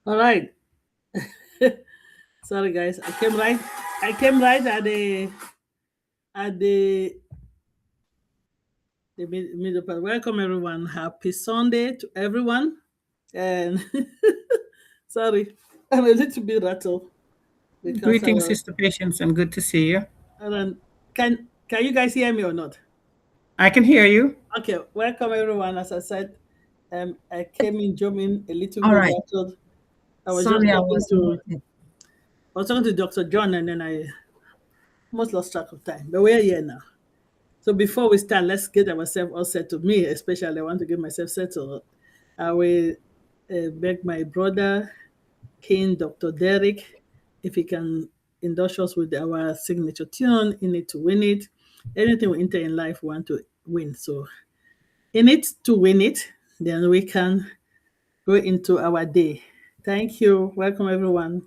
All right. Sorry, guys. I came right. I came right at the middle part. Welcome, everyone. Happy Sunday to everyone. And sorry, I'm a little bit rattled because I Greetings, was. Sister Patience, and good to see you. Can you guys hear me or not? I can hear you. Okay. Welcome, everyone. As I said, I came in jumping a little All bit right. rattled. I was just Sorry, I talking was to muted. I was talking to Dr. John, and then I almost lost track of time. But we're here now. So before we start, let's get ourselves all settled. Me, especially, I want to get myself settled. I will beg my brother, King Dr. Derek, if he can indulge us with our signature tune, In It to Win It. Anything we enter in life, we want to win. So, in it to win it, then we can go into our day. Thank you. Welcome, everyone.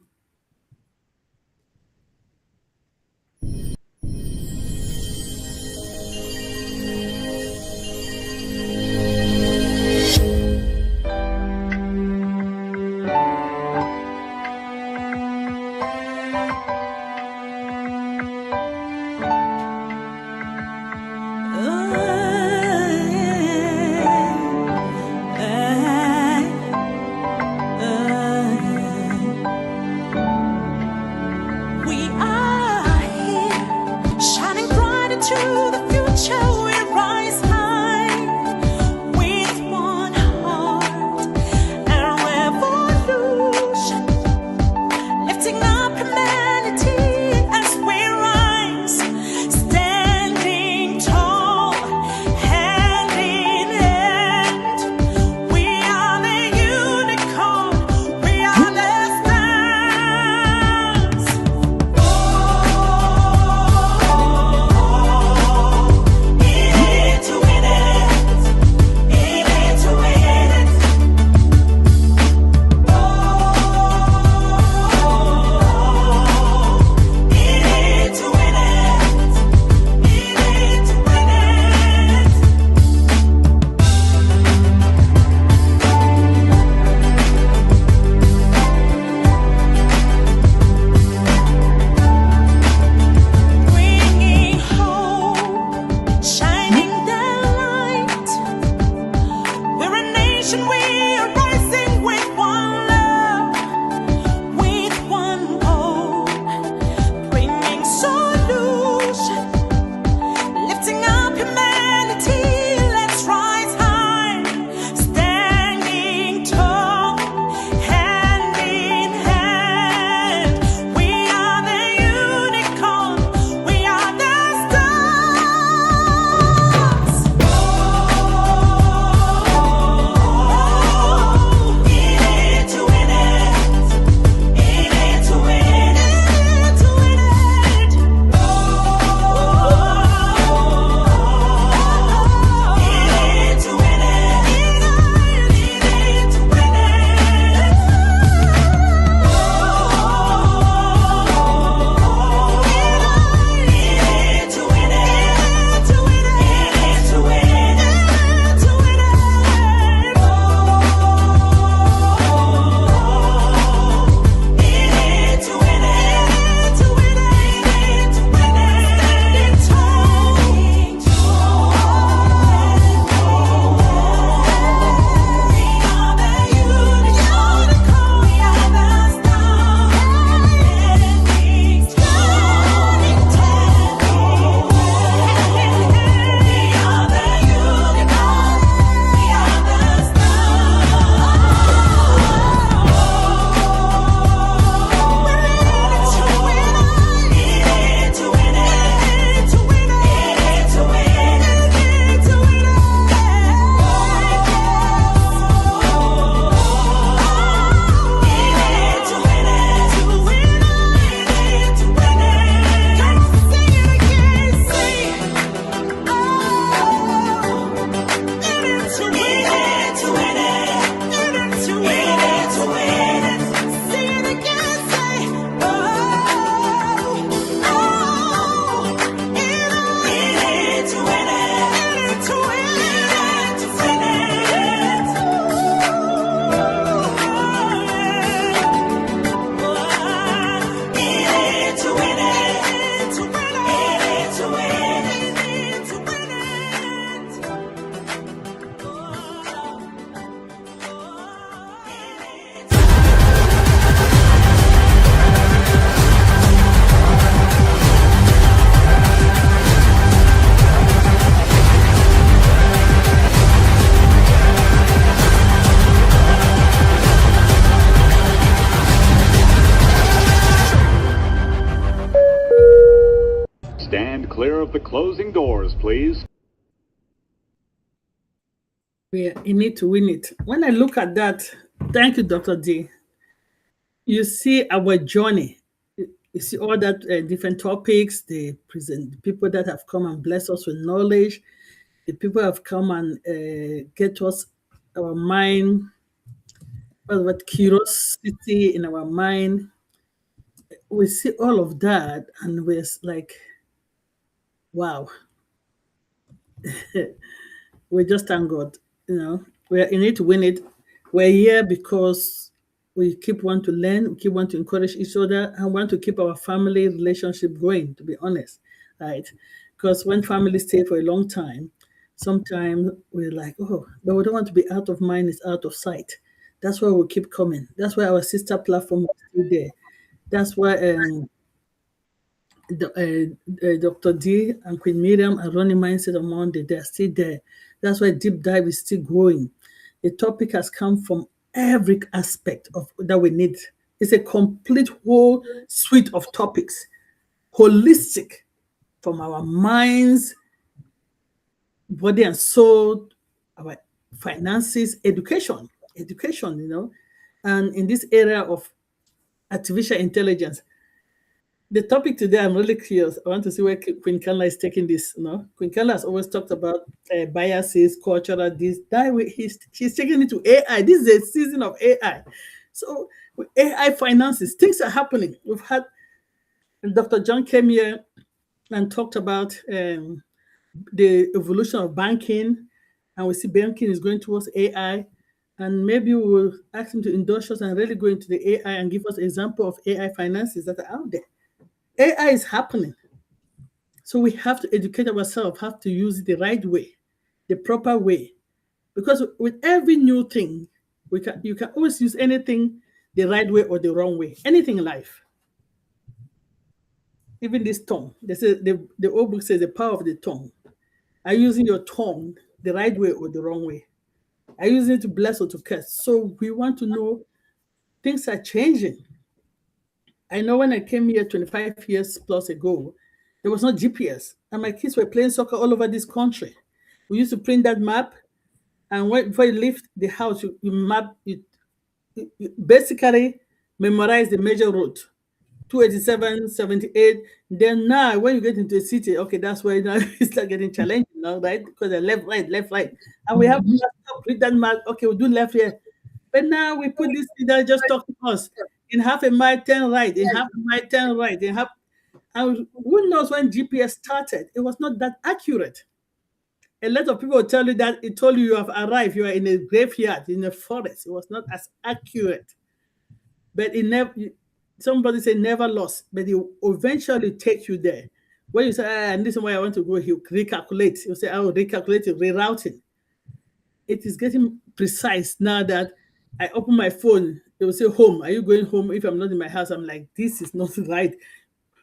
of the closing doors, please. We need to win it. When I look at that, thank you, Dr. D. You see our journey. You see all that different topics, the present the people that have come and blessed us with knowledge, the people have come and get us our mind, what curiosity in our mind. We see all of that, and we're like, wow, we just thank God. We're in it to win it. We're here because we keep want to learn, we keep want to encourage each other, and want to keep our family relationship going. To be honest, right? Because when families stay for a long time, sometimes we're like, oh, but we don't want to be out of mind, is out of sight. That's why we keep coming. That's why our sister platform is still there. That's why Dr. D and Queen Miriam are running Mindset on Monday. They're still there. That's why Deep Dive is still growing. The topic has come from every aspect of that we need. It's a complete whole suite of topics, holistic, from our minds, body and soul, our finances, education. And in this area of artificial intelligence, the topic today, I'm really curious. I want to see where Queen Kanla is taking this. Queen Kanla has always talked about biases, cultural this. That way, she's taking it to AI. This is a season of AI. So with AI finances, things are happening. We've had Dr. John came here and talked about the evolution of banking, and we see banking is going towards AI. And maybe we will ask him to endorse us and really go into the AI and give us an example of AI finances that are out there. AI is happening. So we have to educate ourselves, have to use it the right way, the proper way. Because with every new thing, you can always use anything the right way or the wrong way. Anything in life. Even this tongue. They say the old book says the power of the tongue. Are you using your tongue the right way or the wrong way? Are you using it to bless or to curse? So we want to know things are changing. I know when I came here 25 years plus ago, there was no GPS, and my kids were playing soccer all over this country. We used to print that map, and before you leave the house, you map it, you basically memorize the major route, 287, 78. Then now, when you get into a city, okay, that's where now you start getting challenging now, right? Because they're left, right. And we have to stop, read that map. Okay, we'll do left here. But now we put this thing that just talk to us. In half a mile, turn right. In half a mile, turn right. And who knows when GPS started? It was not that accurate. A lot of people will tell you that it told you you have arrived. You are in a graveyard, in a forest. It was not as accurate. But it never. Somebody say never lost, but it will eventually take you there. When you say, and this is where I want to go, he'll recalculate. He'll say, I will recalculate it, rerouting. It is getting precise now that I open my phone. It will say home. Are you going home? If I'm not in my house, I'm like, this is not right.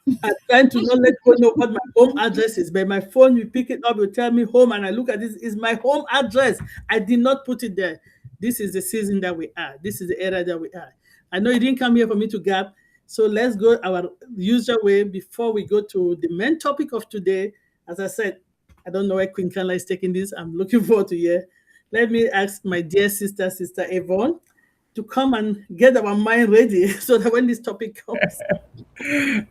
I'm trying to not let people know what my home address is, but my phone will pick it up, will tell me home, and I look at this, is my home address. I did not put it there. This is the season that we are. This is the era that we are. I know you didn't come here for me to gap, so let's go our usual way before we go to the main topic of today. As I said, I don't know where Queen Kanla is taking this. I'm looking forward to hear. Let me ask my dear sister Yvonne, to come and get our mind ready so that when this topic comes.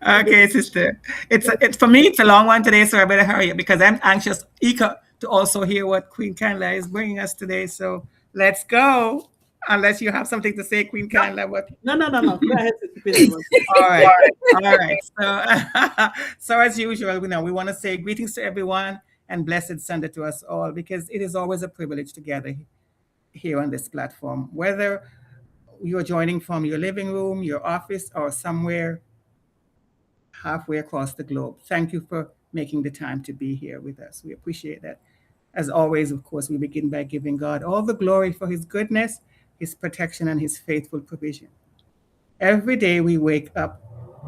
Okay, sister. It's for me. It's a long one today, so I better hurry up because I'm anxious, eager to also hear what Queen Kanla is bringing us today. So let's go. Unless you have something to say, Queen Kanla. What? No. Go ahead, Queen Yvonne. All right. All right. So, so as usual, we want to say greetings to everyone and blessed Sunday to us all because it is always a privilege to gather here on this platform, whether you're joining from your living room, your office, or somewhere halfway across the globe. Thank you for making the time to be here with us. We appreciate that. As always, of course, we begin by giving God all the glory for his goodness, his protection, and his faithful provision. Every day we wake up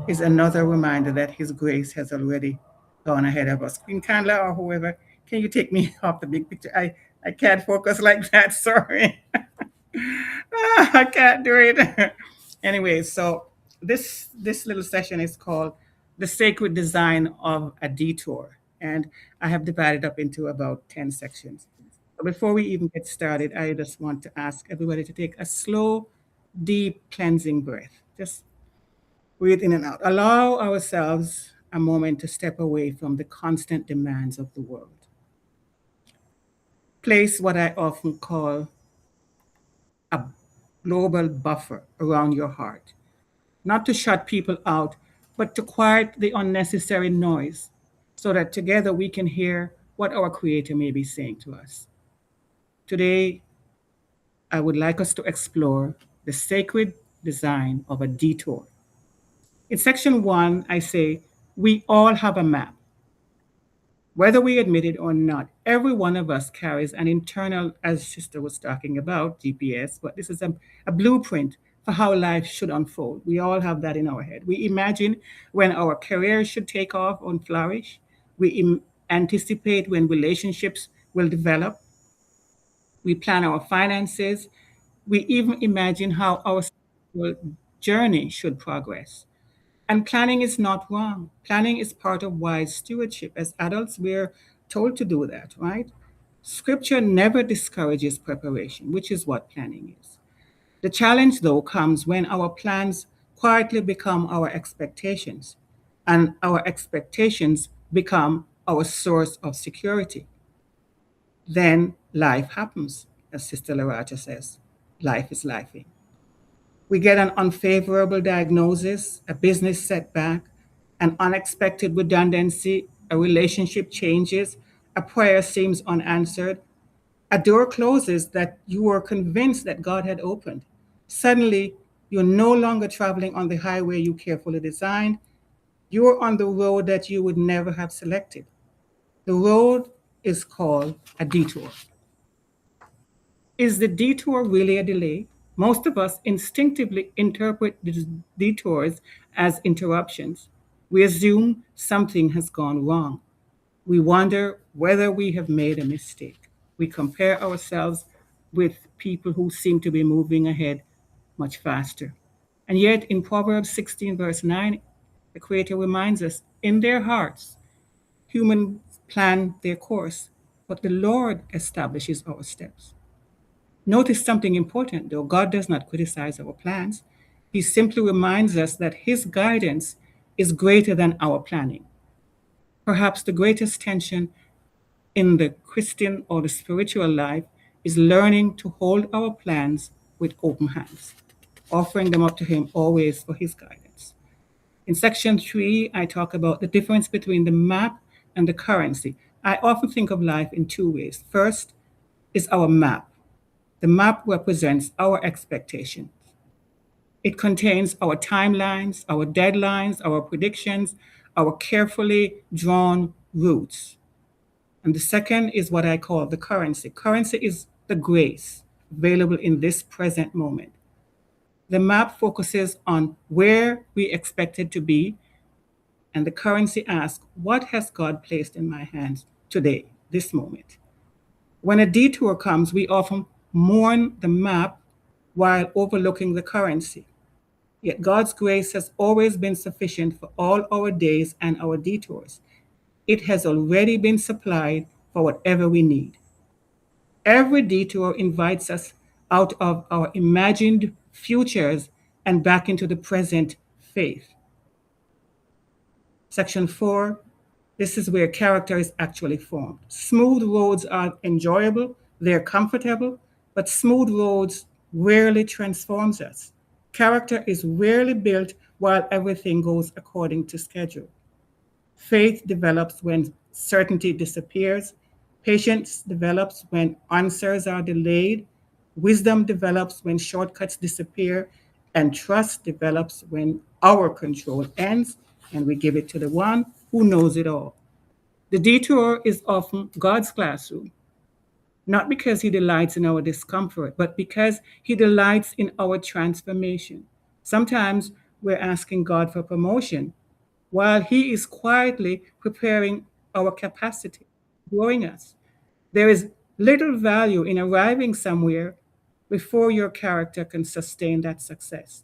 is another reminder that his grace has already gone ahead of us. Queen Kanla or whoever, can you take me off the big picture? I can't focus like that, sorry. I can't do it. Anyway, so this little session is called The Sacred Design of a Detour. And I have divided up into about 10 sections. But before we even get started, I just want to ask everybody to take a slow, deep cleansing breath. Just breathe in and out. Allow ourselves a moment to step away from the constant demands of the world. Place what I often call a global buffer around your heart, not to shut people out, but to quiet the unnecessary noise so that together we can hear what our Creator may be saying to us. Today, I would like us to explore the sacred design of a detour. In section one, I say, we all have a map. Whether we admit it or not, every one of us carries an internal, as Sister was talking about, GPS, but this is a blueprint for how life should unfold. We all have that in our head. We imagine when our careers should take off and flourish. We anticipate when relationships will develop. We plan our finances. We even imagine how our spiritual journey should progress. And planning is not wrong. Planning is part of wise stewardship. As adults, we're told to do that, right? Scripture never discourages preparation, which is what planning is. The challenge, though, comes when our plans quietly become our expectations, and our expectations become our source of security. Then life happens, as Sister Lerato says. Life is lifing. We get an unfavorable diagnosis, a business setback, an unexpected redundancy, a relationship changes, a prayer seems unanswered, a door closes that you were convinced that God had opened. Suddenly, you're no longer traveling on the highway you carefully designed. You're on the road that you would never have selected. The road is called a detour. Is the detour really a delay? Most of us instinctively interpret these detours as interruptions. We assume something has gone wrong. We wonder whether we have made a mistake. We compare ourselves with people who seem to be moving ahead much faster. And yet, in Proverbs 16, verse 9, the Creator reminds us in their hearts, humans plan their course, but the Lord establishes our steps. Notice something important, though. God does not criticize our plans. He simply reminds us that His guidance is greater than our planning. Perhaps the greatest tension in the Christian or the spiritual life is learning to hold our plans with open hands, offering them up to Him always for His guidance. In section three, I talk about the difference between the map and the currency. I often think of life in two ways. First is our map. The map represents our expectations. It contains our timelines, our deadlines, our predictions, our carefully drawn routes. And the second is what I call the currency. Currency is the grace available in this present moment. The map focuses on where we expect it to be, and the currency asks, what has God placed in my hands today, this moment? When a detour comes, we often mourn the map while overlooking the currency. Yet God's grace has always been sufficient for all our days and our detours. It has already been supplied for whatever we need. Every detour invites us out of our imagined futures and back into the present faith. Section 4, this is where character is actually formed. Smooth roads are enjoyable, they're comfortable, but smooth roads rarely transforms us. Character is rarely built while everything goes according to schedule. Faith develops when certainty disappears. Patience develops when answers are delayed. Wisdom develops when shortcuts disappear. And trust develops when our control ends and we give it to the one who knows it all. The detour is often God's classroom, not because He delights in our discomfort, but because He delights in our transformation. Sometimes we're asking God for promotion while He is quietly preparing our capacity, growing us. There is little value in arriving somewhere before your character can sustain that success.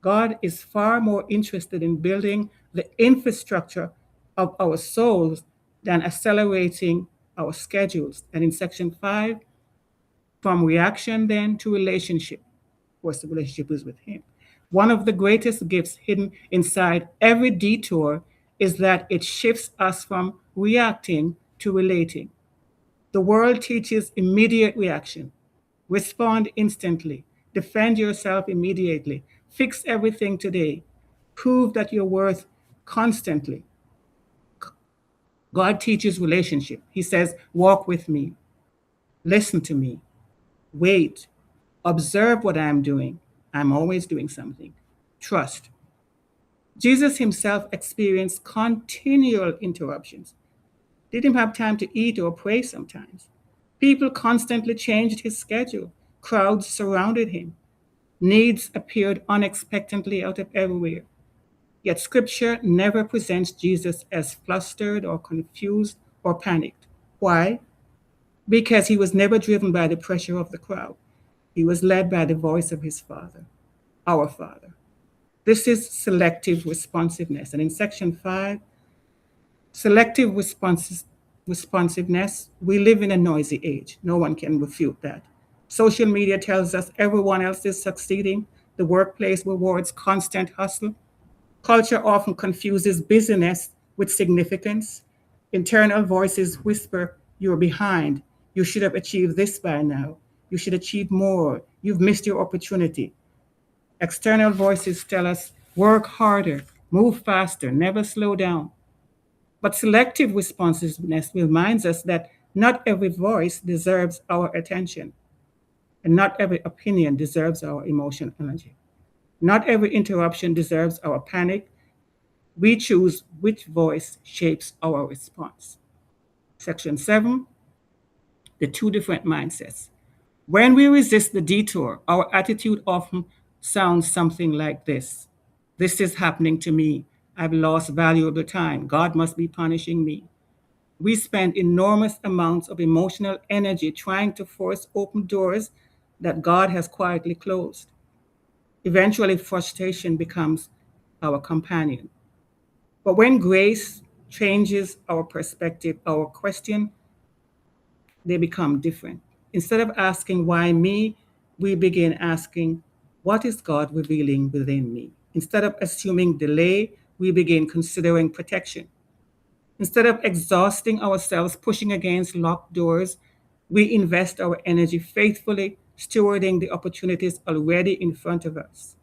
God is far more interested in building the infrastructure of our souls than accelerating our schedules. And in section 5, from reaction then to relationship. Of course, the relationship is with Him. One of the greatest gifts hidden inside every detour is that it shifts us from reacting to relating. The world teaches immediate reaction. Respond instantly. Defend yourself immediately. Fix everything today. Prove that you're worth constantly. God teaches relationship. He says, walk with me, listen to me, wait, observe what I'm doing. I'm always doing something. Trust. Jesus himself experienced continual interruptions. Didn't have time to eat or pray sometimes. People constantly changed his schedule. Crowds surrounded him. Needs appeared unexpectedly out of everywhere. Yet scripture never presents Jesus as flustered or confused or panicked. Why? Because he was never driven by the pressure of the crowd. He was led by the voice of his Father, our Father. This is selective responsiveness. And in section 5, selective responsiveness, we live in a noisy age. No one can refute that. Social media tells us everyone else is succeeding. The workplace rewards constant hustle. Culture often confuses busyness with significance. Internal voices whisper, you're behind. You should have achieved this by now. You should achieve more. You've missed your opportunity. External voices tell us, work harder, move faster, never slow down. But selective responsiveness reminds us that not every voice deserves our attention, and not every opinion deserves our emotional energy. Not every interruption deserves our panic. We choose which voice shapes our response. Section 7, the two different mindsets. When we resist the detour, our attitude often sounds something like this: this is happening to me. I've lost valuable time. God must be punishing me. We spend enormous amounts of emotional energy trying to force open doors that God has quietly closed. Eventually, frustration becomes our companion. But when grace changes our perspective, our question, they become different. Instead of asking, why me, we begin asking, what is God revealing within me? Instead of assuming delay, we begin considering protection. Instead of exhausting ourselves pushing against locked doors, we invest our energy faithfully stewarding the opportunities already in front of us.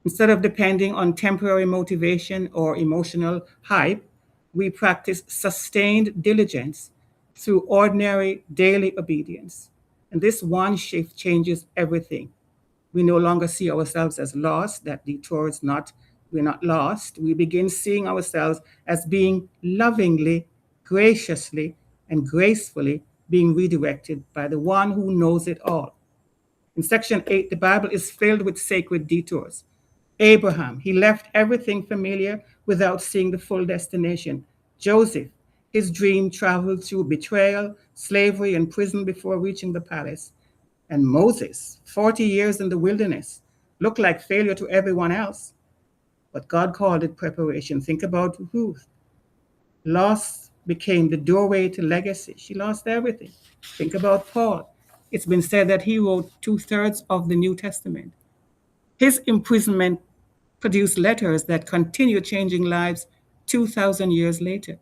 Instead of depending on temporary motivation or emotional hype, we practice sustained diligence through ordinary daily obedience. And this one shift changes everything. We no longer see ourselves as lost, that detour is not, we're not lost. We begin seeing ourselves as being lovingly, graciously, and gracefully being redirected by the one who knows it all. In section 8, the Bible is filled with sacred detours. Abraham, he left everything familiar without seeing the full destination. Joseph, his dream traveled through betrayal, slavery, and prison before reaching the palace. And Moses, 40 years in the wilderness, looked like failure to everyone else. But God called it preparation. Think about Ruth. Loss became the doorway to legacy. She lost everything. Think about Paul. It's been said that he wrote two-thirds of the New Testament. His imprisonment produced letters that continue changing lives 2,000 years later.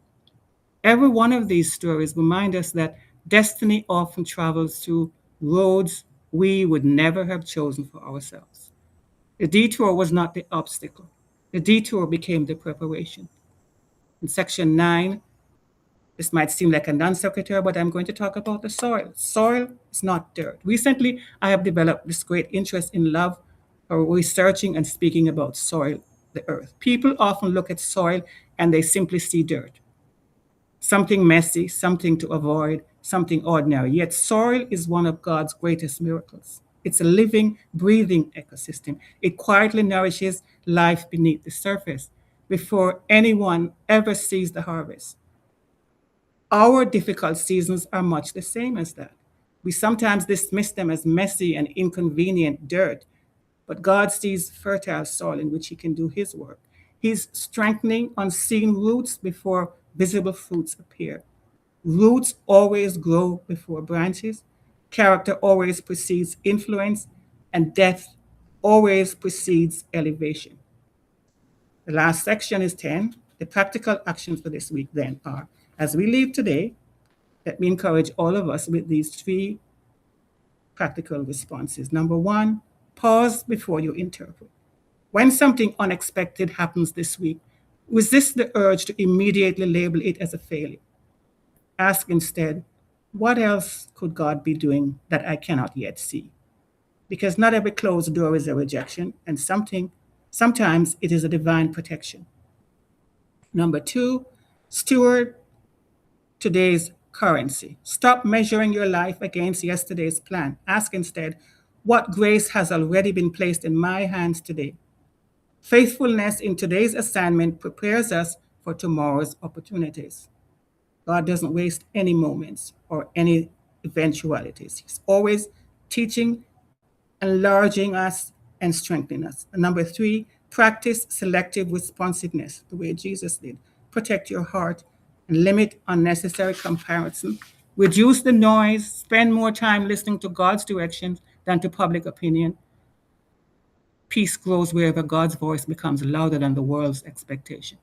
Every one of these stories remind us that destiny often travels through roads we would never have chosen for ourselves. The detour was not the obstacle. The detour became the preparation. In section 9, this might seem like a non sequitur, but I'm going to talk about the soil. Soil is not dirt. Recently, I have developed this great interest in love for researching and speaking about soil, the earth. People often look at soil and they simply see dirt, something messy, something to avoid, something ordinary. Yet soil is one of God's greatest miracles. It's a living, breathing ecosystem. It quietly nourishes life beneath the surface before anyone ever sees the harvest. Our difficult seasons are much the same as that. We sometimes dismiss them as messy and inconvenient dirt, but God sees fertile soil in which He can do His work. He's strengthening unseen roots before visible fruits appear. Roots always grow before branches. Character always precedes influence, and death always precedes elevation. The last section is 10. The practical actions for this week then are, as we leave today, let me encourage all of us with these three practical responses. Number one, pause before you interpret. When something unexpected happens this week, resist the urge to immediately label it as a failure. Ask instead, what else could God be doing that I cannot yet see? Because not every closed door is a rejection, and sometimes it is a divine protection. Number two, steward today's currency. Stop measuring your life against yesterday's plan. Ask instead, what grace has already been placed in my hands today? Faithfulness in today's assignment prepares us for tomorrow's opportunities. God doesn't waste any moments or any eventualities. He's always teaching, enlarging us, and strengthening us. And number three, practice selective responsiveness, the way Jesus did. Protect your heart and limit unnecessary comparison. Reduce the noise, spend more time listening to God's directions than to public opinion. Peace grows wherever God's voice becomes louder than the world's expectation.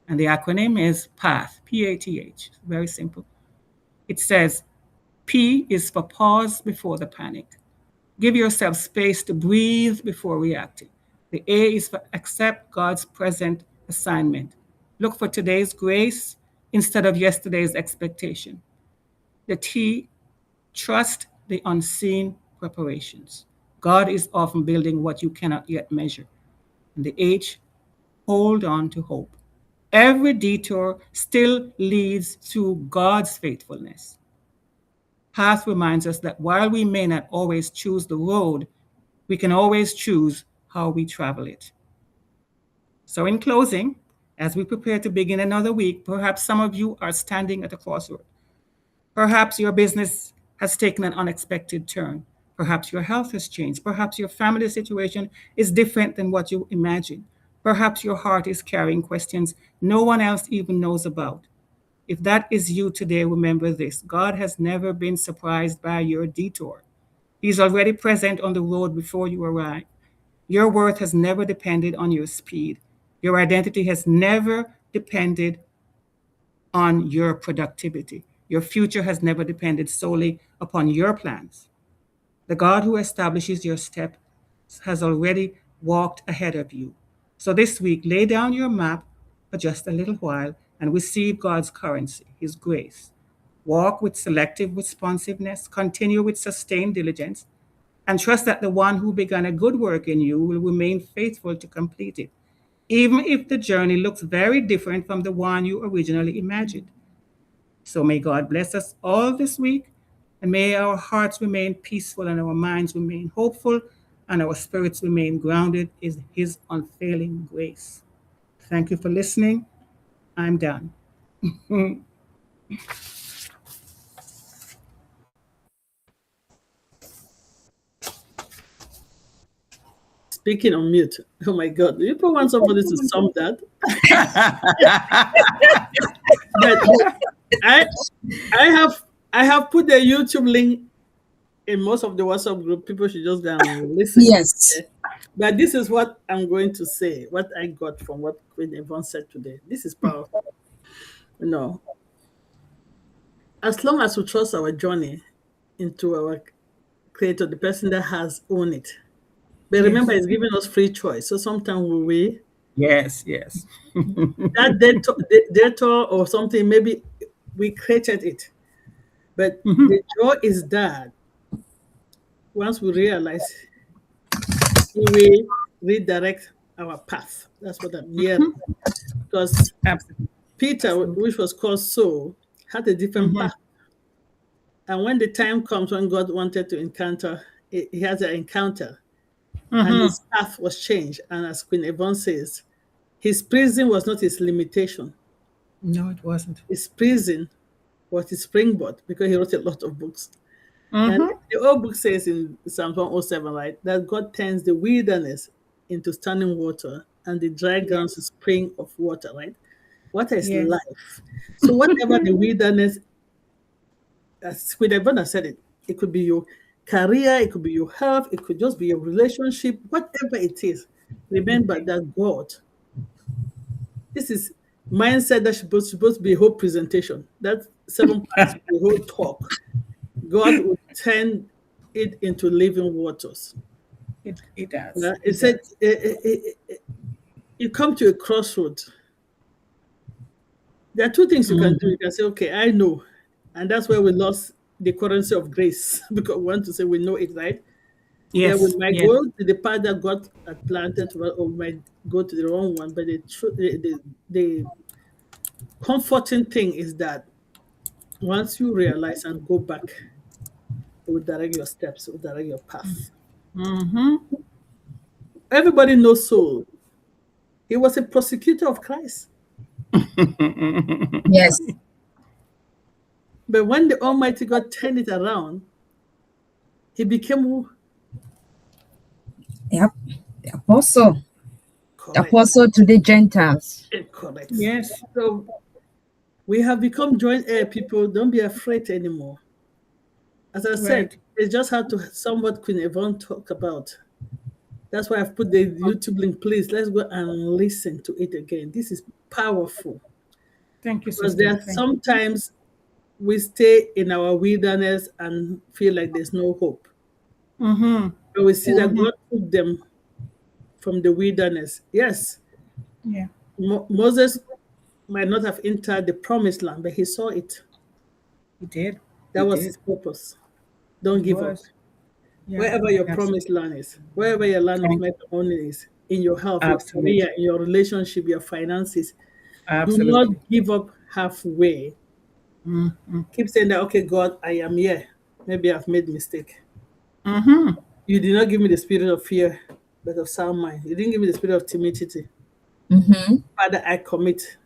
And the acronym is PATH, P-A-T-H. Very simple. It says, P is for pause before the panic. Give yourself space to breathe before reacting. The A is for accept God's present assignment. Look for today's grace instead of yesterday's expectation. The T, trust the unseen preparations. God is often building what you cannot yet measure. And the H, hold on to hope. Every detour still leads through God's faithfulness. Path reminds us that while we may not always choose the road, we can always choose how we travel it. So, in closing, as we prepare to begin another week, perhaps some of you are standing at a crossroad. Perhaps your business has taken an unexpected turn. Perhaps your health has changed. Perhaps your family situation is different than what you imagined. Perhaps your heart is carrying questions no one else even knows about. If that is you today, remember this: God has never been surprised by your detour. He's already present on the road before you arrive. Your worth has never depended on your speed. Your identity has never depended on your productivity. Your future has never depended solely upon your plans. The God who establishes your steps has already walked ahead of you. So this week, lay down your map for just a little while and receive God's currency, His grace. Walk with selective responsiveness, continue with sustained diligence, and trust that the one who began a good work in you will remain faithful to complete it, even if the journey looks very different from the one you originally imagined. So may God bless us all this week, and may our hearts remain peaceful and our minds remain hopeful and our spirits remain grounded in His unfailing grace. Thank you for listening. I'm done. Speaking on mute. Oh my God. Do you put want somebody to sum that? But I I have put the YouTube link in most of the WhatsApp group. People should just go and listen. Yes. Okay? But this is what I'm going to say, what I got from what Queen Yvonne said today. This is powerful. You know, as long as we trust our journey into our creator, the person that has owned it. But remember, it's giving us free choice. So sometimes we Yes. that debtor or something, maybe we created it. But the joy is that once we realize, he will redirect our path. That's what I'm hearing. Because Absolutely. Peter, which was called Saul, had a different path. And when the time comes when God wanted to encounter, he has an encounter. And his path was changed. And as Queen Yvonne says, his prison was not his limitation. No, it wasn't. His prison was his springboard, because he wrote a lot of books. And the old book says in Psalm 107, right, that God turns the wilderness into standing water and the dry grounds a spring of water, right? What is Yes. life? So whatever the wilderness, as Queen Yvonne has said it, it could be your career, it could be your health, it could just be your relationship, whatever it is. Remember that God, this is mindset that's supposed to be a whole presentation. That 7 parts, the whole talk. God will turn it into living waters. It does. Yeah, it said you come to a crossroad. There are two things you can do. You can say, okay, I know. And that's where we lost the currency of grace because we want to say we know it, right? Then we Yes. might Yes. go to the path that God had planted, or we might go to the wrong one. But the comforting thing is that once you realize and go back, it will direct your steps, it will direct your path. Mm-hmm. Everybody knows Saul. He was a prosecutor of Christ. Yes. But when the Almighty God turned it around, he became who? Yep. The apostle. The Correct. apostle to the Gentiles. Correct. Yes. So we have become joint heir people. Don't be afraid anymore. As I said, Right. it's just how to somewhat Queen Yvonne talk about. That's why I've put the YouTube link. Please, let's go and listen to it again. This is powerful. Thank you, Because sister. there are Thank you. sometimes we stay in our wilderness and feel like there's no hope. Mm-hmm. But we see that God took them from the wilderness. Yes, Yeah. Moses might not have entered the promised land, but he saw it. He did. That He was did. his purpose. Don't It give up. was. Yeah. Wherever your Yes. promised land is, wherever your land of Thank- matrimony is, in your health, your Absolutely. career, in your relationship, your finances, do Absolutely. not give up halfway. Mm-hmm. Keep saying that, okay, God, I am here. Maybe I've made mistake. Mm-hmm. You did not give me the spirit of fear, but of sound mind. You didn't give me the spirit of timidity. Mm-hmm. Father, I commit.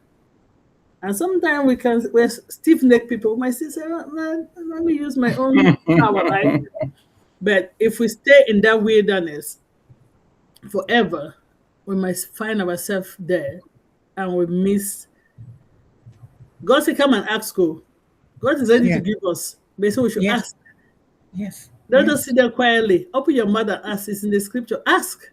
And sometimes we're stiff-necked people. My sister, man, let me use my own power, right? But if we stay in that wilderness forever, we might find ourselves there and we miss. God said, come and ask, go. God is ready Yeah. to give us. But so we should Yes. ask. Yes. Don't Yes. just sit there quietly. Open your mouth and ask. It's in the scripture. Ask.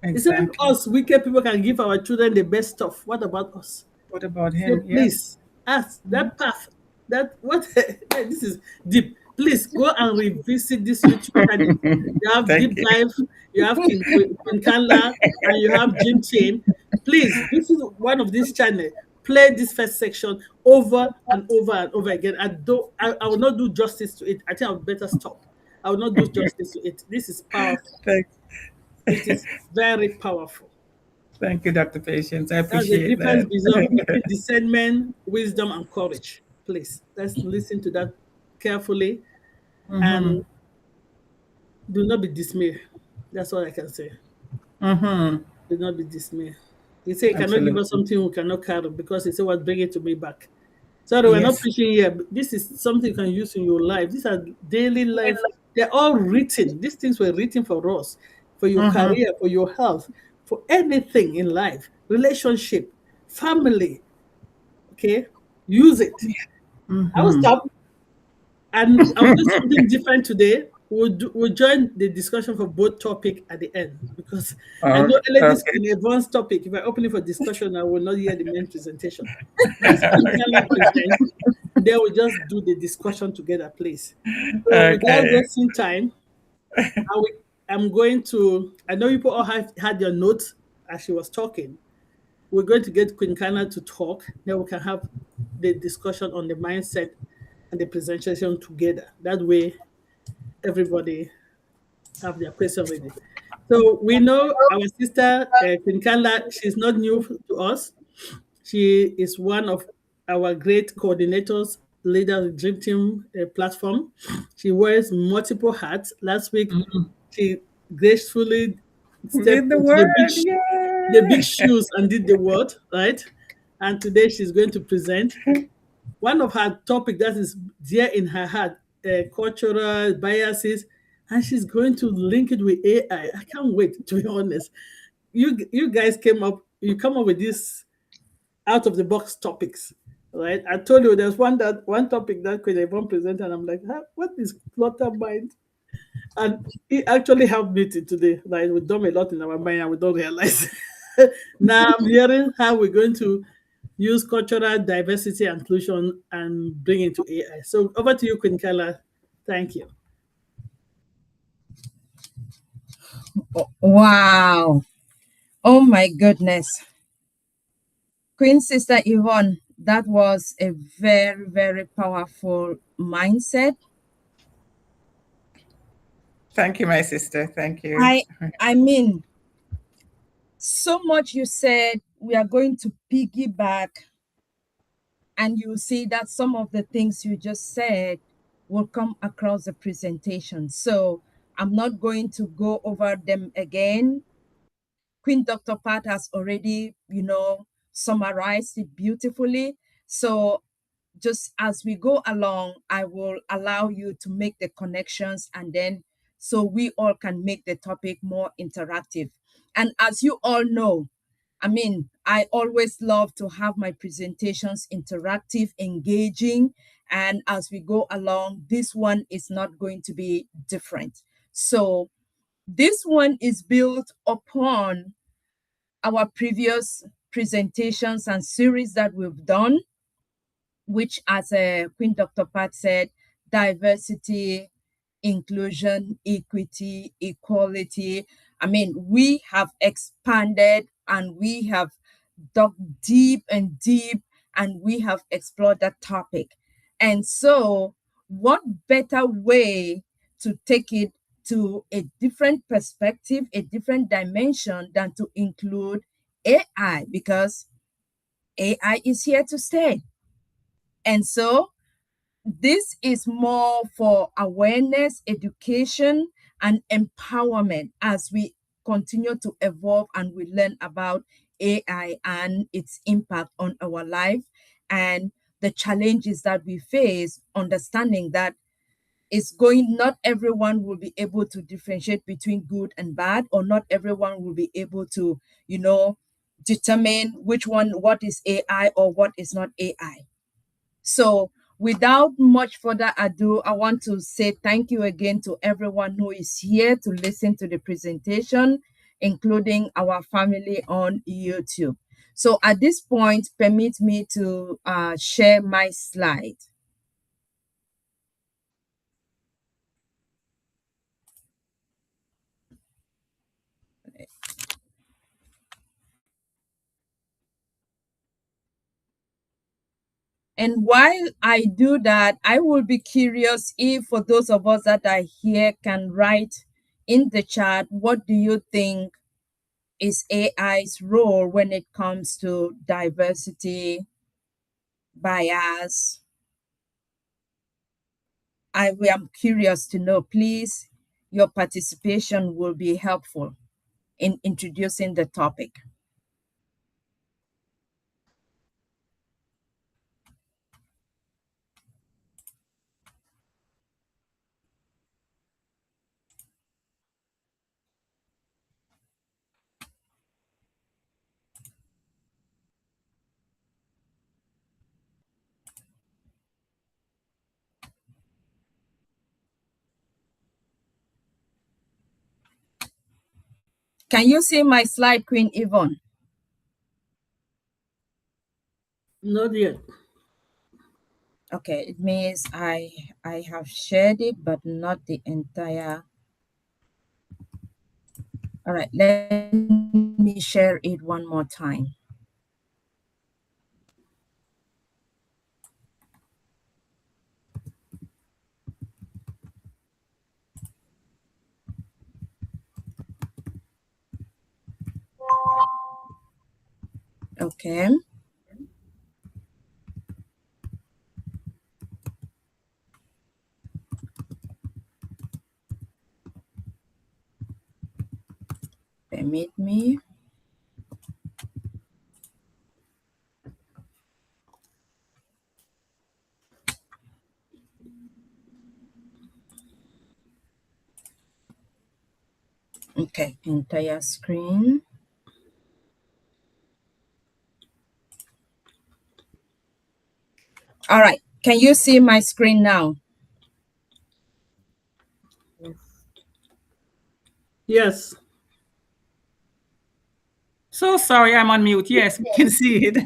It's even Exactly. us, wicked people, can give our children the best stuff. What about us? What about So him? Yes. please ask that path. That what this is deep. Please go and revisit this YouTube channel. You have Thank Deep you. Life, you have King Kanla, and you have Jim Chain. Please visit one of these channels. Play this first section over and over and over again. I will not do justice to it. I think I would better stop. I will not do justice to it. This is powerful. Thank, It is very powerful. thank you, Dr. Patience. I That's the appreciate difference that. between discernment, wisdom, and courage. Please, let's listen to that carefully and do not be dismayed. That's all I can say. Mm-hmm. Do not be dismayed. He said, he cannot give us Absolutely. something we cannot carry because he said, what, bring it to me back. Sorry, we're not Yes. preaching here. But this is something you can use in your life. These are daily life. They're all written. These things were written for us, for your career, for your health, for anything in life, relationship, family. Okay, use it. I will stop, and I'll do something different today. We'll join the discussion for both topic at the end because I know this Okay. in advanced topic. If I open it for discussion, I will not hear the main presentation. Let's present. Then we just do the discussion together, please. So without Okay. wasting time, I'm going to. I know you all have had your notes as she was talking. We're going to get Queen Kana to talk. Then we can have the discussion on the mindset and the presentation together. That way, everybody have their question ready. So we know our sister Queen Kana. She's not new to us. She is one of our great coordinators, leader of the Dream Team platform. She wears multiple hats. Last week, she gracefully stepped Did the into word. the big shoes and did the word, right? And today she's going to present one of her topic that is dear in her heart, cultural biases, and she's going to link it with AI. I can't wait, to be honest. You guys you come up with this out of the box topics. Right? I told you there's one topic that Queen Yvonne presented, and I'm like, what is clutter mind? And it actually helped me today. Like we've done a lot in our mind and we don't realize. Now I'm hearing how we're going to use cultural diversity and inclusion and bring it to AI. So over to you, Queen Kala. Thank you. Wow. Oh my goodness. Queen Sister Yvonne, that was a very, very powerful mindset. Thank you, my sister. Thank you. I mean, so much you said. We are going to piggyback, and you see that some of the things you just said will come across the presentation. So I'm not going to go over them again. Queen Dr. Pat has already, summarized it beautifully. So just as we go along, I will allow you to make the connections, and then so we all can make the topic more interactive. And as you all know, I mean, I always love to have my presentations interactive, engaging, and as we go along, this one is not going to be different. So this one is built upon our previous presentations and series that we've done, which, as Queen Dr. Pat said, diversity, inclusion, equity, equality. I mean, we have expanded and we have dug deep and deep, and we have explored that topic. And so, what better way to take it to a different perspective, a different dimension, than to include AI, because AI is here to stay. And so, this is more for awareness, education, and empowerment as we continue to evolve and we learn about AI and its impact on our life and the challenges that we face, understanding that not everyone will be able to differentiate between good and bad, or not everyone will be able to, determine what is AI or what is not AI. So, without much further ado, I want to say thank you again to everyone who is here to listen to the presentation, including our family on YouTube. So, at this point, permit me to share my slide. And while I do that, I will be curious if, for those of us that are here, can write in the chat, what do you think is AI's role when it comes to diversity, bias? I am curious to know. Please, your participation will be helpful in introducing the topic. Can you see my slide, Queen Yvonne? Not yet. Okay, it means I have shared it, but not the entire. All right, let me share it one more time. Okay. Permit me. Okay, entire screen. All right. Can you see my screen now? Yes. So sorry, I'm on mute. Yes, we can see it.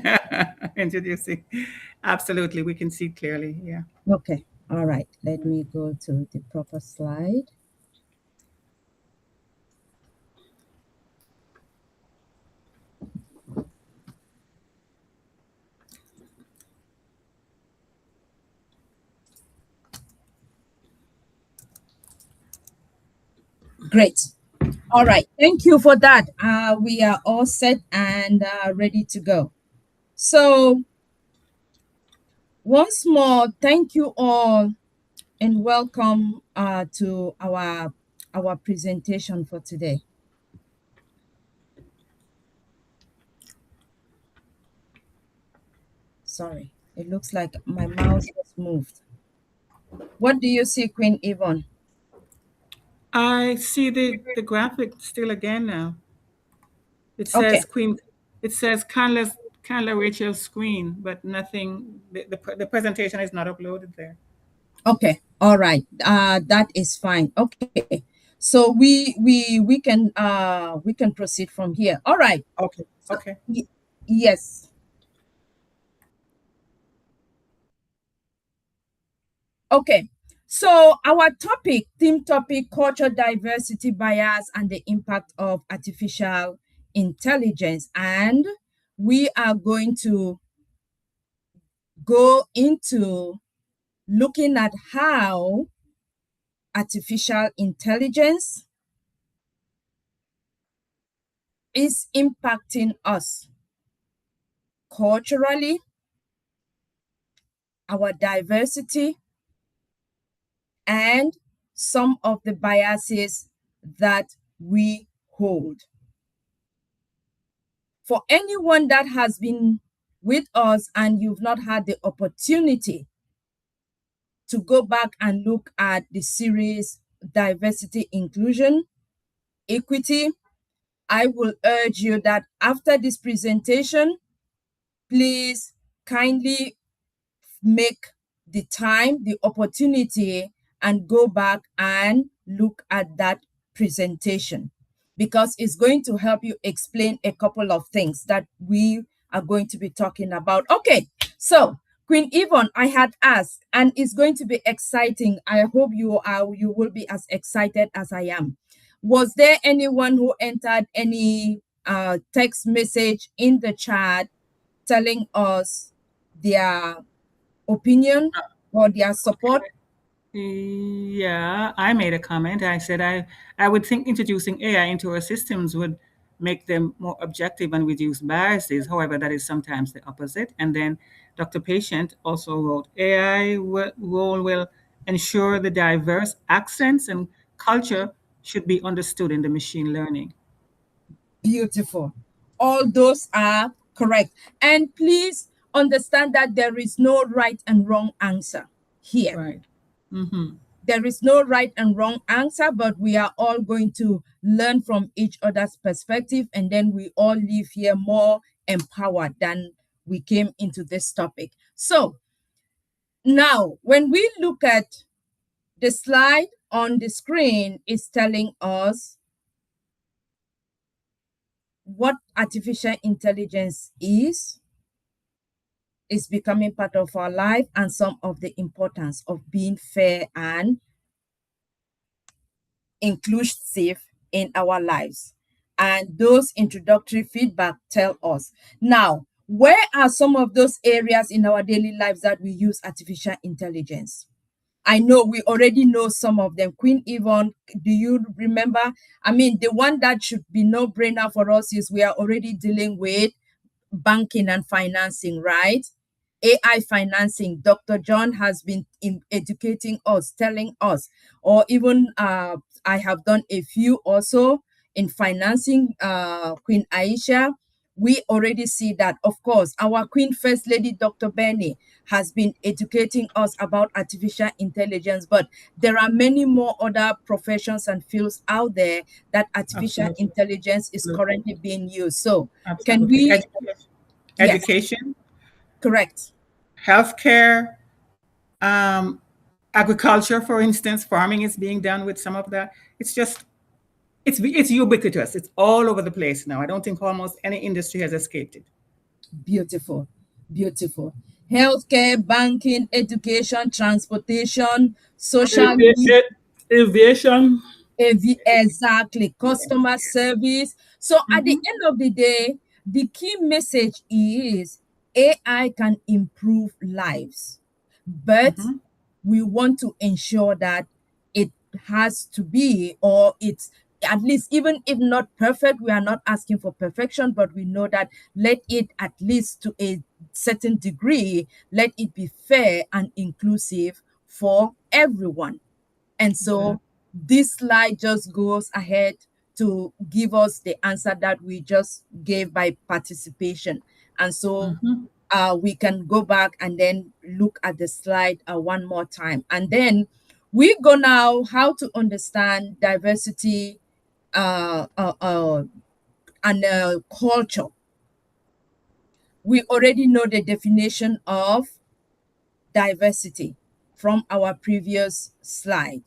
Introducing. Absolutely, we can see it clearly. Yeah. Okay. All right. Let me go to the proper slide. Great. All right. Thank you for that. We are all set and ready to go. So, once more, thank you all and welcome to our presentation for today. Sorry, it looks like my mouse has moved. What do you see, Queen Yvonne? I see the graphic still again now. It Okay. says Queen. It says Kanla Rachel's screen, but nothing. The presentation is not uploaded there. Okay. All right. That is fine. Okay. So we can proceed from here. All right. Okay. So, Okay. yes. Okay. So our theme topic, culture diversity bias and the impact of artificial intelligence. And we are going to go into looking at how artificial intelligence is impacting us culturally, our diversity, and some of the biases that we hold. For anyone that has been with us and you've not had the opportunity to go back and look at the series Diversity, Inclusion, Equity, I will urge you that after this presentation, please kindly make the time, the opportunity, and go back and look at that presentation because it's going to help you explain a couple of things that we are going to be talking about. Okay, so Queen Yvonne, I had asked, and it's going to be exciting. I hope you will be as excited as I am. Was there anyone who entered any text message in the chat telling us their opinion or their support? Yeah, I made a comment. I said I would think introducing AI into our systems would make them more objective and reduce biases. However, that is sometimes the opposite. And then Dr. Patient also wrote, AI role will ensure the diverse accents and culture should be understood in the machine learning. Beautiful. All those are correct. And please understand that there is no right and wrong answer here. Right. Mm-hmm. There is no right and wrong answer, but we are all going to learn from each other's perspective, and then we all leave here more empowered than we came into this topic. So now, when we look at the slide on the screen, it's telling us what artificial intelligence is becoming part of our life, and some of the importance of being fair and inclusive in our lives. And those introductory feedback tell us. Now, where are some of those areas in our daily lives that we use artificial intelligence? I know we already know some of them. Queen Yvonne, do you remember? I mean, the one that should be no-brainer for us is we are already dealing with banking and financing, right? AI financing. Dr. John has been educating us, telling us, or even I have done a few also in financing. Queen Aisha, we already see that. Of course, our Queen First Lady, Dr. Benny, has been educating us about artificial intelligence, but there are many more other professions and fields out there that artificial Absolutely. intelligence is Absolutely. currently being used. So can Absolutely. we? Yes, Education. correct. healthcare, agriculture, for instance, farming is being done with some of that. It's just, it's ubiquitous. It's all over the place now. I don't think almost any industry has escaped it. Beautiful, beautiful. Healthcare, banking, education, transportation, social media, Aviation. exactly, customer service. So at the end of the day, the key message is AI can improve lives, but we want to ensure that it has to be, or it's at least, even if not perfect, we are not asking for perfection, but we know that let it, at least to a certain degree, let it be fair and inclusive for everyone. And so this slide just goes ahead to give us the answer that we just gave by participation. And so we can go back and then look at the slide one more time. And then we go now how to understand diversity and culture. We already know the definition of diversity from our previous slide.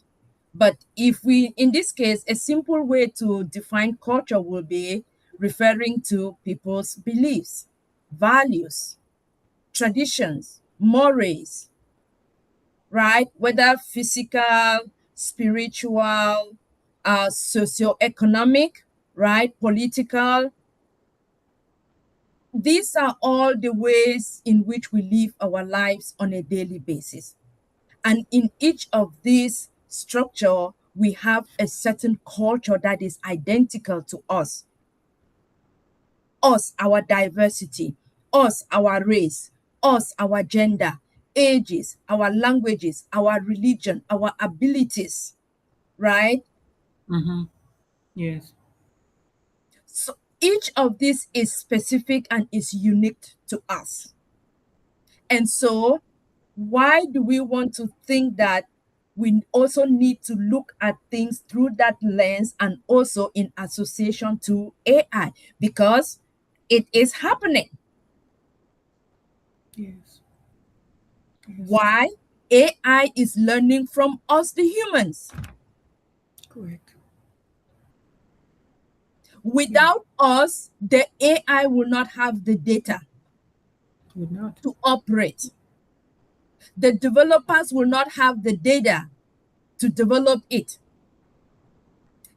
But if we, in this case, a simple way to define culture will be referring to people's beliefs, values, traditions, mores, right? Whether physical, spiritual, socioeconomic, right? Political. These are all the ways in which we live our lives on a daily basis. And in each of these structure, we have a certain culture that is identical to us. Us, our diversity, us, our race, us, our gender, ages, our languages, our religion, our abilities, right? Yes. So each of these is specific and is unique to us. And so why do we want to think that we also need to look at things through that lens and also in association to AI? Because it is happening. Yes. Why? AI is learning from us, the humans. Correct. Without us, the AI will not have the data Would not. to operate. The developers will not have the data to develop it.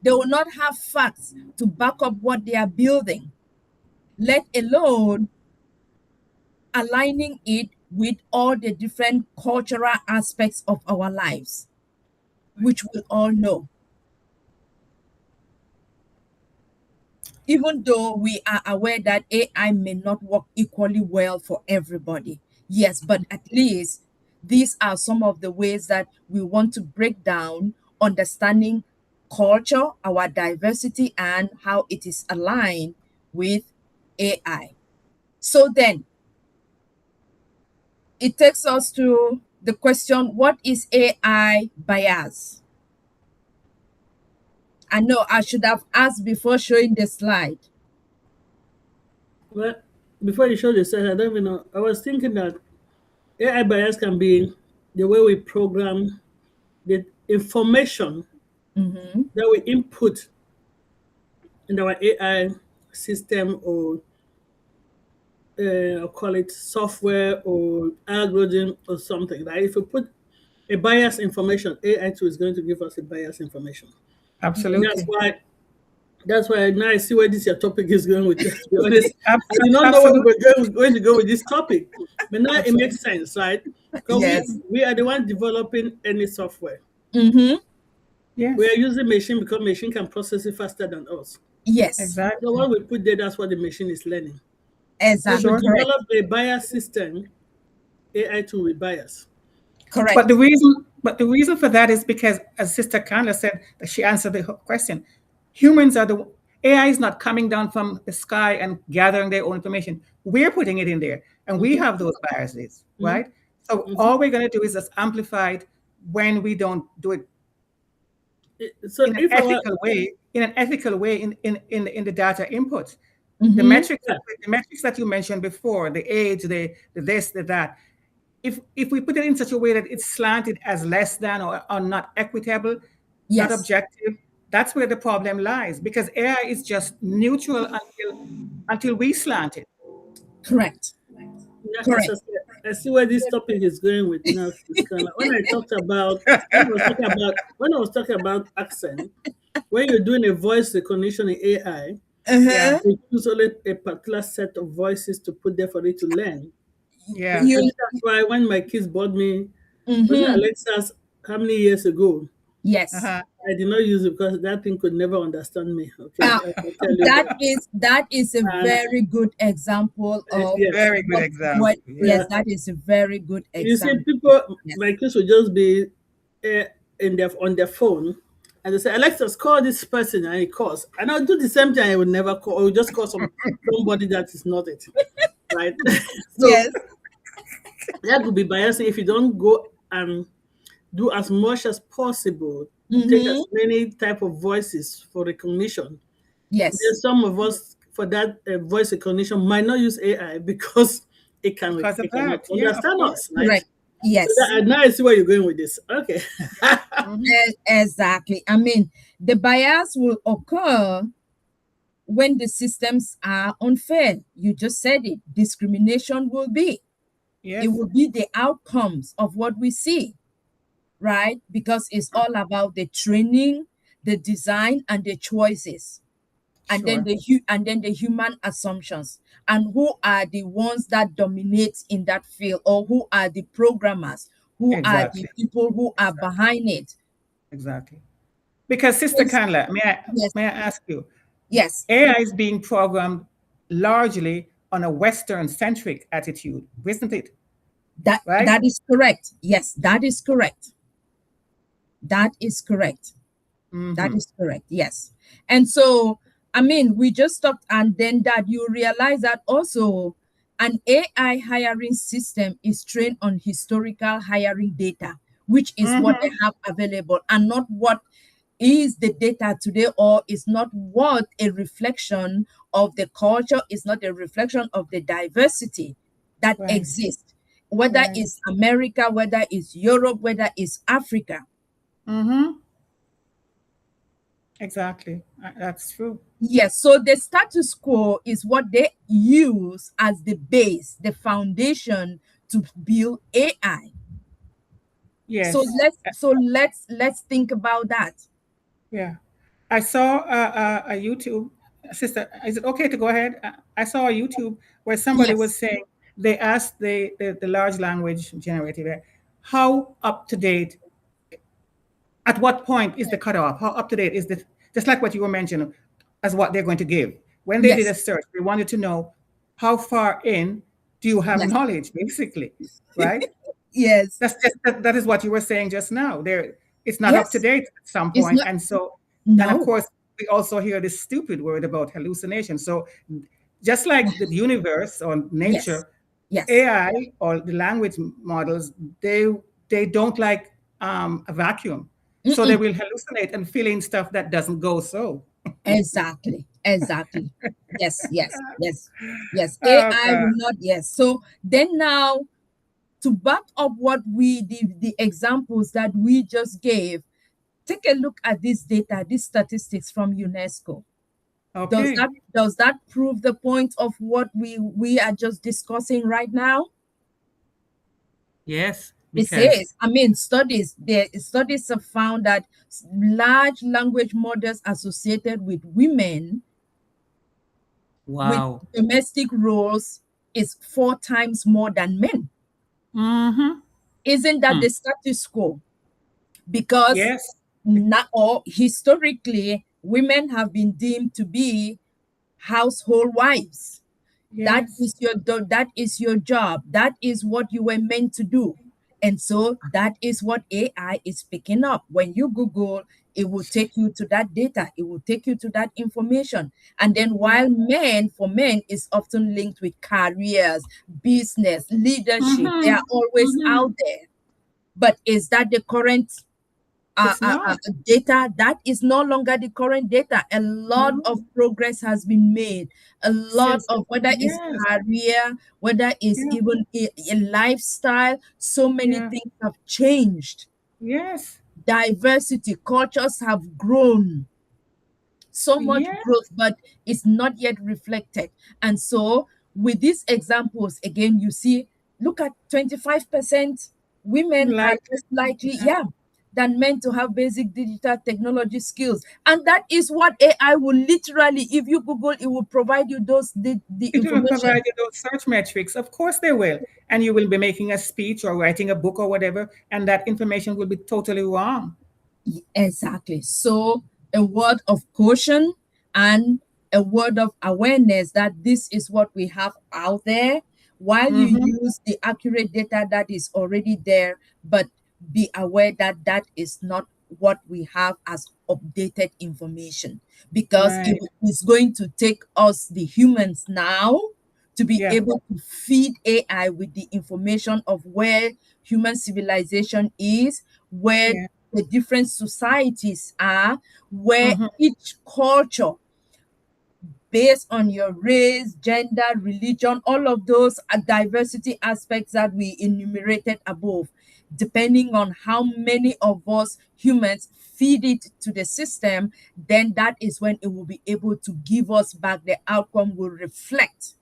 They will not have facts to back up what they are building, let alone aligning it with all the different cultural aspects of our lives, which we all know. Even though we are aware that AI may not work equally well for everybody. Yes, but at least these are some of the ways that we want to break down understanding culture, our diversity, and how it is aligned with AI. So then, it takes us to the question, what is AI bias? I know I should have asked before showing the slide. Well, before you show the slide, I don't even know. I was thinking that AI bias can be the way we program the information that we input in our AI system, or I'll call it software or algorithm or something. Like if you put a biased information, AI too is going to give us a biased information. And Absolutely. that's why now I see where this your topic is going with. To be honest, I did not know where we Absolutely. were going to go with this topic, but now it makes sense, right? Because Yes. we are the one developing any software. Mm-hmm. Yes. We are using machine because machine can process it faster than us. Yes. So Exactly. what we put there, that's what the machine is learning. So if we Exactly. Sure. Correct. develop a bias system, AI too will bias. But Correct. the reason for that is because, as Sister Kanla said, that she answered the question. Humans are the AI is not coming down from the sky and gathering their own information. We're putting it in there, and we have those biases, right? So all we're going to do is just amplify it when we don't do it So in an if our ethical way, in the data input. The Mm-hmm. metrics, the metrics that you mentioned before, the age, the this, the that, if we put it in such a way that it's slanted as less than or not equitable, not Yes. objective, that's where the problem lies. Because AI is just neutral until we slant it. Correct. Yeah, as I Correct. said, I see where this topic is going with now. Sis Kanla. When I talked about when I was talking about accent, when you're doing a voice recognition in AI, Yeah, Uh-huh. you choose only a particular set of voices to put there for it to learn. yeah. Maybe You. that's why when my kids bought me, was it Mm-hmm. Alexa's how many years ago? Yes. Uh-huh. I did not use it because that thing could never understand me. Okay, Uh, I can tell you that. that is a And very good example of yes, Very good what example. yeah. yes, Yes. that is a very good You see, example. people, Yes. my kids would just be in their on their phone, and they say, "Alexa, call this person," and he calls, and I'll do the same thing. I would never call. I would just call somebody that is not it, right? So Yes. that could be biasing if you don't go and do as much as possible, take Mm-hmm. as many type of voices for recognition. Yes. There's some of us for that voice recognition might not use AI because Because of it cannot that. Yeah, of understand course. us, right? Correct. So Yes. that, now I see where you're going with this. Okay. Mhm. Exactly. I mean, the bias will occur when the systems are unfair. You just said it. Discrimination will be. It Yes. will be the outcomes of what we see, right? Because it's all about the training, the design, and the choices, and then Sure. the human assumptions, and who are the ones that dominate in that field, or who are the programmers, who are the Exactly. people who are behind it. Exactly. Because Sister Yes. Kanla, Yes. may I ask you, Yes. AI is being programmed largely on a Western centric attitude, isn't it? Right? That is correct. Yes, that is correct. That is correct. That Mm-hmm. is correct. Yes. And so, I mean, we just talked, and then that you realize that also an AI hiring system is trained on historical hiring data, which is what they Mm-hmm. have available, and not what is the data today, or is not what a reflection of the culture, is not a reflection of the diversity that Right. exists, whether Right. it's America, whether it's Europe, whether it's Africa. Mm-hmm. Exactly. That's true. Yes, so the status quo is what they use as the base, the foundation to build AI. So Yes. let's think about that. Yeah. I saw a YouTube, sister, is it okay to go ahead? I saw a YouTube where somebody Yes, was saying, they asked the large language generator, how up to date, at what point is the cutoff? How up to date is the, just like what you were mentioning, as what they're going to give. When they did yes, a search, they wanted to know how far in do you have yes, knowledge, basically, right? yes, That is what you were saying just now. There, it's not up to yes. date at some It's point, not. and so, and of No. course, we also hear this stupid word about hallucination. So, just like the universe or Yes, nature, yes. AI or the language models, they they don't like a vacuum, so they Mm-mm. will hallucinate and fill in stuff that doesn't go so. Exactly. Exactly. Yes, yes, yes, yes. Oh AI God. will not. Yes. So then now, to back up what the examples that we just gave, take a look at this data, these statistics from UNESCO. Okay. Does that prove the point of what we are just discussing right now? Yes, It because says, I mean, studies have found that large language models associated with women with wow. domestic roles is 4 times more than men. Mm-hmm. Isn't that the status quo? Because Yes. not, or historically, women have been deemed to be household wives. Yes. That is your job. That is what you were meant to do. And so that is what AI is picking up. When you Google, it will take you to that data, it will take you to that information. And then while for men is often linked with careers, business, leadership, they Mm-hmm. are always Mm-hmm. out there. But is that the current It's not. data that is no longer the current data. A lot No. of progress has been made. A lot Since of whether it's yes, career, whether it's yeah, even a lifestyle, so many yeah, things have changed. yes, Diversity, cultures have grown, so much yes. growth, but it's not yet reflected. And so, with these examples, again, you see, look at 25% women are Like, less likely, yeah, than men to have basic digital technology skills. And that is what AI will literally, if you Google, it will provide you the it will provide information. you those search metrics. Of course, they will. And you will be making a speech or writing a book or whatever, and that information will be totally wrong. Exactly. So, a word of caution and a word of awareness that this is what we have out there while you Mm-hmm. use the accurate data that is already there, but be aware that that is not what we have as updated information, because it Right. is going to take us, the humans, now to be Yeah. able to feed AI with the information of where human civilization is, where Yeah. the different societies are, where Mm-hmm. each culture, based on your race, gender, religion, all of those are diversity aspects that we enumerated above. Depending on how many of us humans feed it to the system, then that is when it will be able to give us back, the outcome will reflect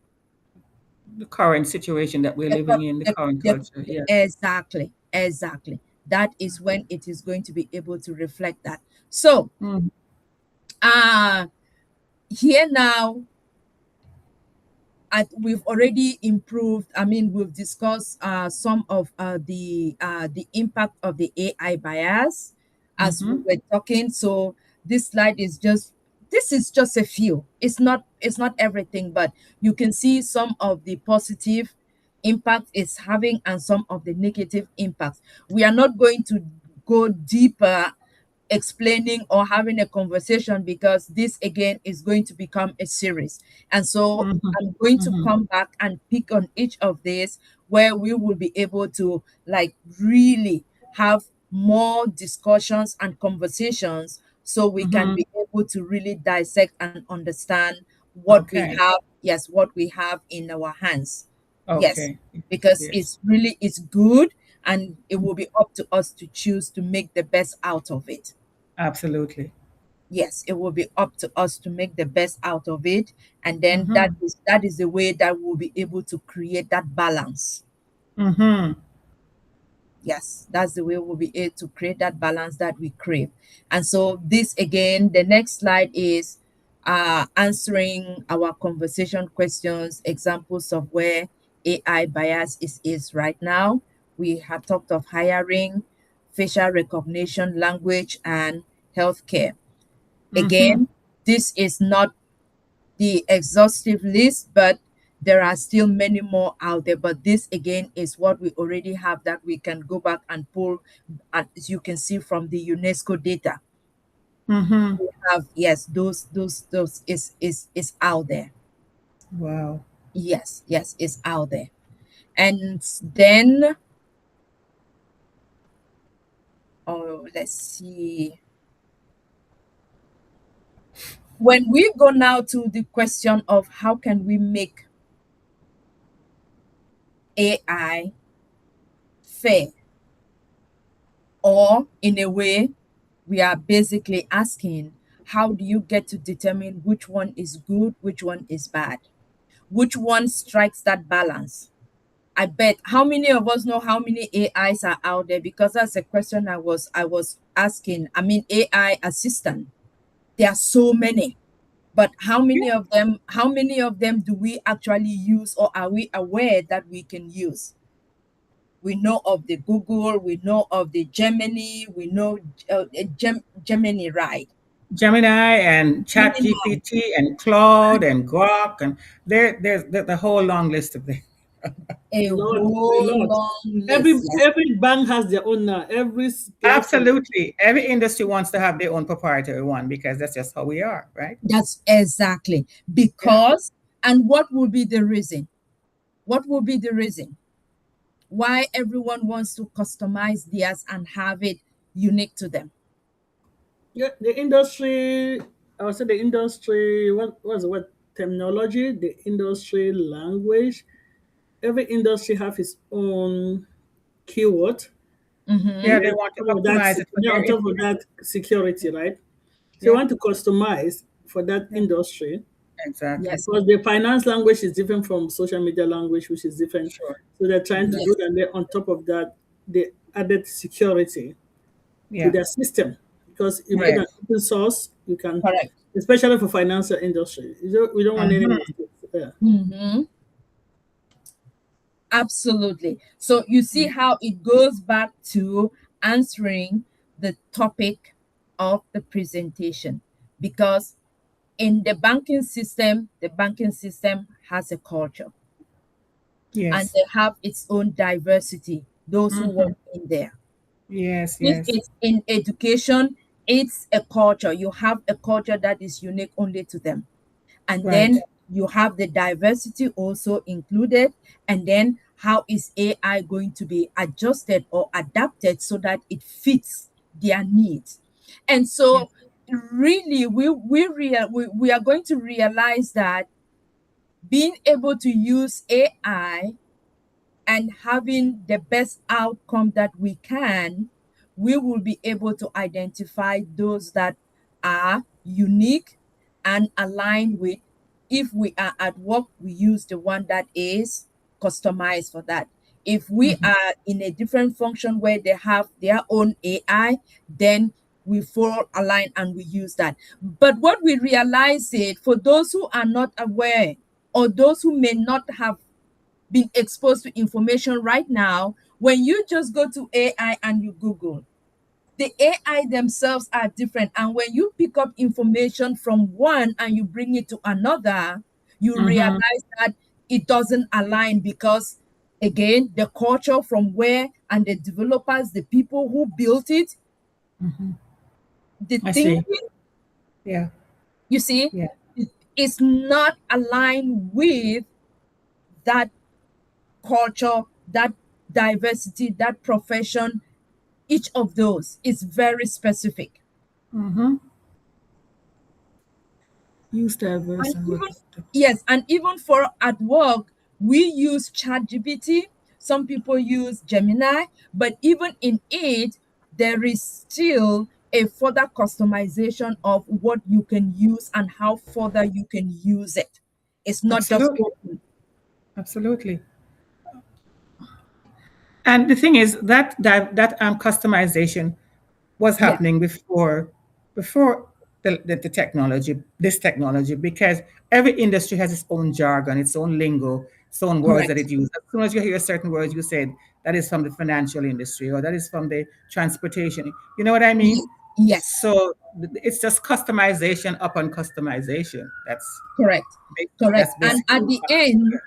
The current situation that we're the, living in, the the, current the, culture. Yeah. exactly. That is when it is going to be able to reflect that. So, Mm-hmm. uh here now, we've already improved. I mean, we've discussed some of the impact of the AI bias as we Mm-hmm. were talking. So this slide is just, this is just a few. It's not everything, but you can see some of the positive impact it's having and some of the negative impacts. We are not going to go deeper explaining or having a conversation, because this again is going to become a series. And so Mm-hmm. I'm going to Mm-hmm. come back and pick on each of these, where we will be able to like really have more discussions and conversations, so we can Mm-hmm. be able to really dissect and understand what we Okay. have, yes, what we have in our hands. Yes, Okay. because Yes. it's really, it's good, and it will be up to us to choose to make the best out of it. Absolutely. Yes, it will be up to us to make the best out of it, and then that Mm-hmm. is the way that we'll be able to create that balance. Mm-hmm. Yes, that's the way we'll be able to create that balance that we crave. And so this again, the next slide is answering our conversation questions, examples of where AI bias is right now. We have talked of hiring, facial recognition, language, and healthcare. Mm-hmm. Again, this is not the exhaustive list, but there are still many more out there. But this again is what we already have that we can go back and pull, as you can see from the UNESCO data. Mm-hmm. We have, yes, those is out there. Wow. Yes, it's out there. And then, oh, let's see. When we go now to the question of how can we make AI fair, or in a way, we are basically asking, how do you get to determine which one is good, which one is bad? Which one strikes that balance? I bet, how many of us know how many AIs are out there? Because that's a question I was asking. I mean, AI assistant. There are so many. But how many of them do we actually use, or are we aware that we can use? We know of the Google, we know of the Gemini, we know Gemini, right? Gemini and Gemini, ChatGPT and Claude and Grok and there's the whole long list of them. a A whole lot. long Every list. Yes, every bank has their own now. Every platform. Absolutely. Every industry wants to have their own proprietary one because that's just how we are, right? that's exactly Yeah. because. And what will be the reason? What will be the reason why everyone wants to customize theirs and have it unique to them? Yeah, the industry, I would say the industry, what was the word? Terminology, the industry language. Every industry have its own keyword. Yeah, Mm-hmm. they want to optimize it for Then their on top of that, security, right? So you yeah, want to customize for that yeah, industry exactly. Yes. because the finance language is different from social media language, which is different. Sure. So they're trying to Exactly. do Yes. that. And then on top of that, they added security to Yeah. their system because if you put an Yes. open source, you can, Correct. especially for financial industry, we don't want any Hmm. mistakes. Yeah. Mm-hmm. Absolutely. So you see how it goes back to answering the topic of the presentation, because in the banking system has a culture and Yes. they have its own diversity, those who work Hmm. in there. Yes. If Yes. it's in education, it's a culture. You have a culture that is unique only to them. And Right. then you have the diversity also included. And then how is AI going to be adjusted or adapted so that it fits their needs? And Yeah. so really we are going to realize that being able to use AI and having the best outcome that we can, we will be able to identify those that are unique and aligned with. If we are at work, we use the one that is customized for that. If we Hmm. are in a different function where they have their own AI, then we fall align and we use that. But what we realize is for those who are not aware or those who may not have been exposed to information right now, when you just go to AI and you Google, the AI themselves are different. And when you pick up information from one and you bring it to another, you Hmm. realize that it doesn't align because, again, the culture from where and the developers, the people who built it, the I see. thinking, Yeah. you see, Yeah. it is not aligned with that culture, that diversity, that profession. Each of those is very specific. Hmm. Use diverse And and even, what? yes, and even for at work, we use ChatGPT. Some people use Gemini, but even in it, there is still a further customization of what you can use and how further you can use it. It's not just Absolutely. open. Absolutely. And the thing is that customization was Yeah, happening before the technology, this technology, because every industry has its own jargon, its own lingo, its own words that correct. it uses. As soon as you hear certain words, you said that is from the financial industry or that is from the transportation. You know what I mean? Yes. So it's just customization upon customization. Correct. Correct. That's And basically what happened here.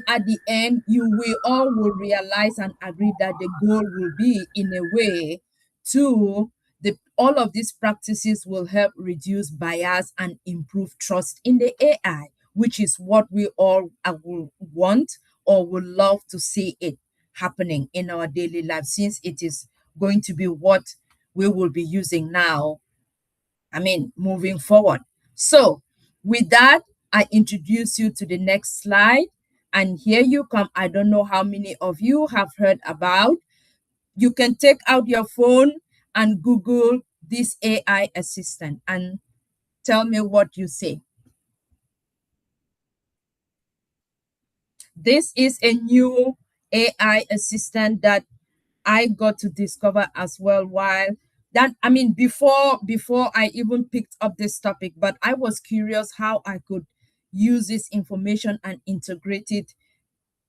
at the end, you we all will realize and agree that the goal will be in a way to the all of these practices will help reduce bias and improve trust in the AI, which is what we all will want or would love to see it happening in our daily life, since it is going to be what we will be using now, moving forward. So, with that, I introduce you to the next slide. And here you come. I don't know how many of you have heard about. You can take out your phone and Google this AI assistant and tell me what you say. This is a new AI assistant that I got to discover as well while that before I even picked up this topic, but I was curious how I could use this information and integrate it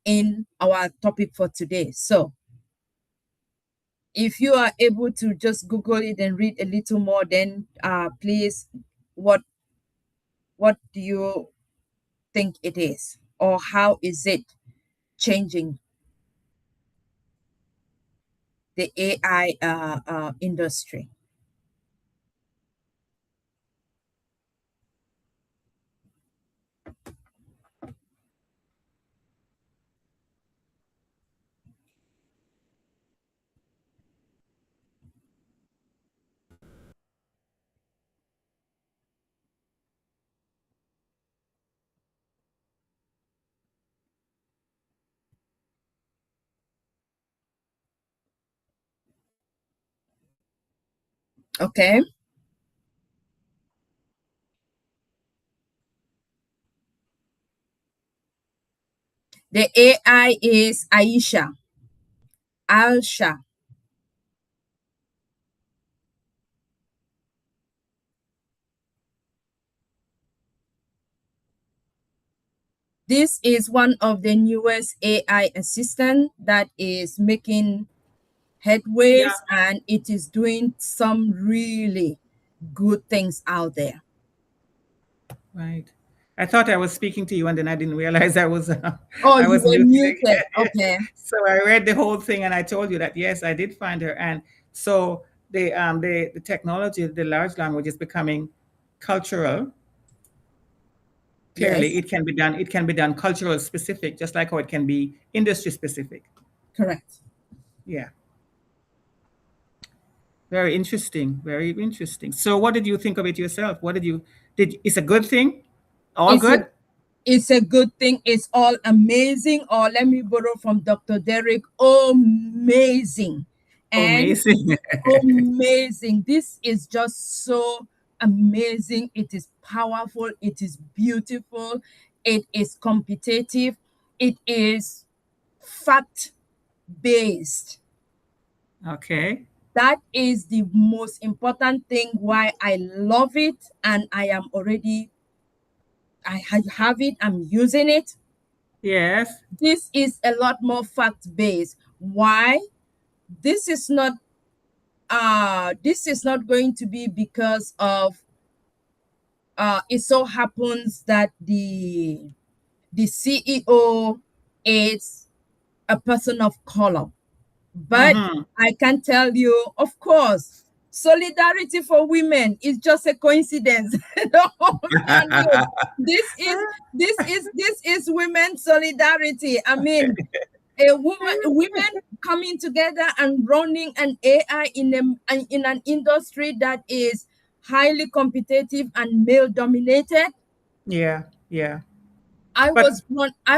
in our topic for today. So if you are able to just Google it and read a little more, then please, what what do you think it is, or how is it changing the AI industry? Okay. The AI is Aisha. This is one of the newest AI assistant that is making Yeah. headways, and it is doing some really good things out there. Right. I thought I was speaking to you, and then I didn't realize Oh, I you was were muted. muted. Okay. So I read the whole thing, and I told you that yes, I did find her. And so the technology, the large language, is becoming cultural. Clearly, Yes, it can be done. It can be done cultural specific, just like how it can be industry specific. correct. Yeah. Very interesting. Very interesting. So, what did you think of it yourself? What did you did? It's a good thing. All It's a good. it's a good thing. It's all amazing. Or let me borrow from Dr. Derek, amazing. And Amazing. amazing. This is just so amazing. It is powerful. It is beautiful. It is competitive. It is fact based. Okay. That is the most important thing why I love it, and I have it, I'm using it. Yes. This is a lot more fact based. Why? This is not this is not going to be because of it so happens that the CEO is a person of color. But Mm-hmm. I can tell you, of course, solidarity for women is just a coincidence. No, no. This is women solidarity. I mean, women coming together and running an AI in an industry that is highly competitive and male dominated. Yeah. Yeah. I But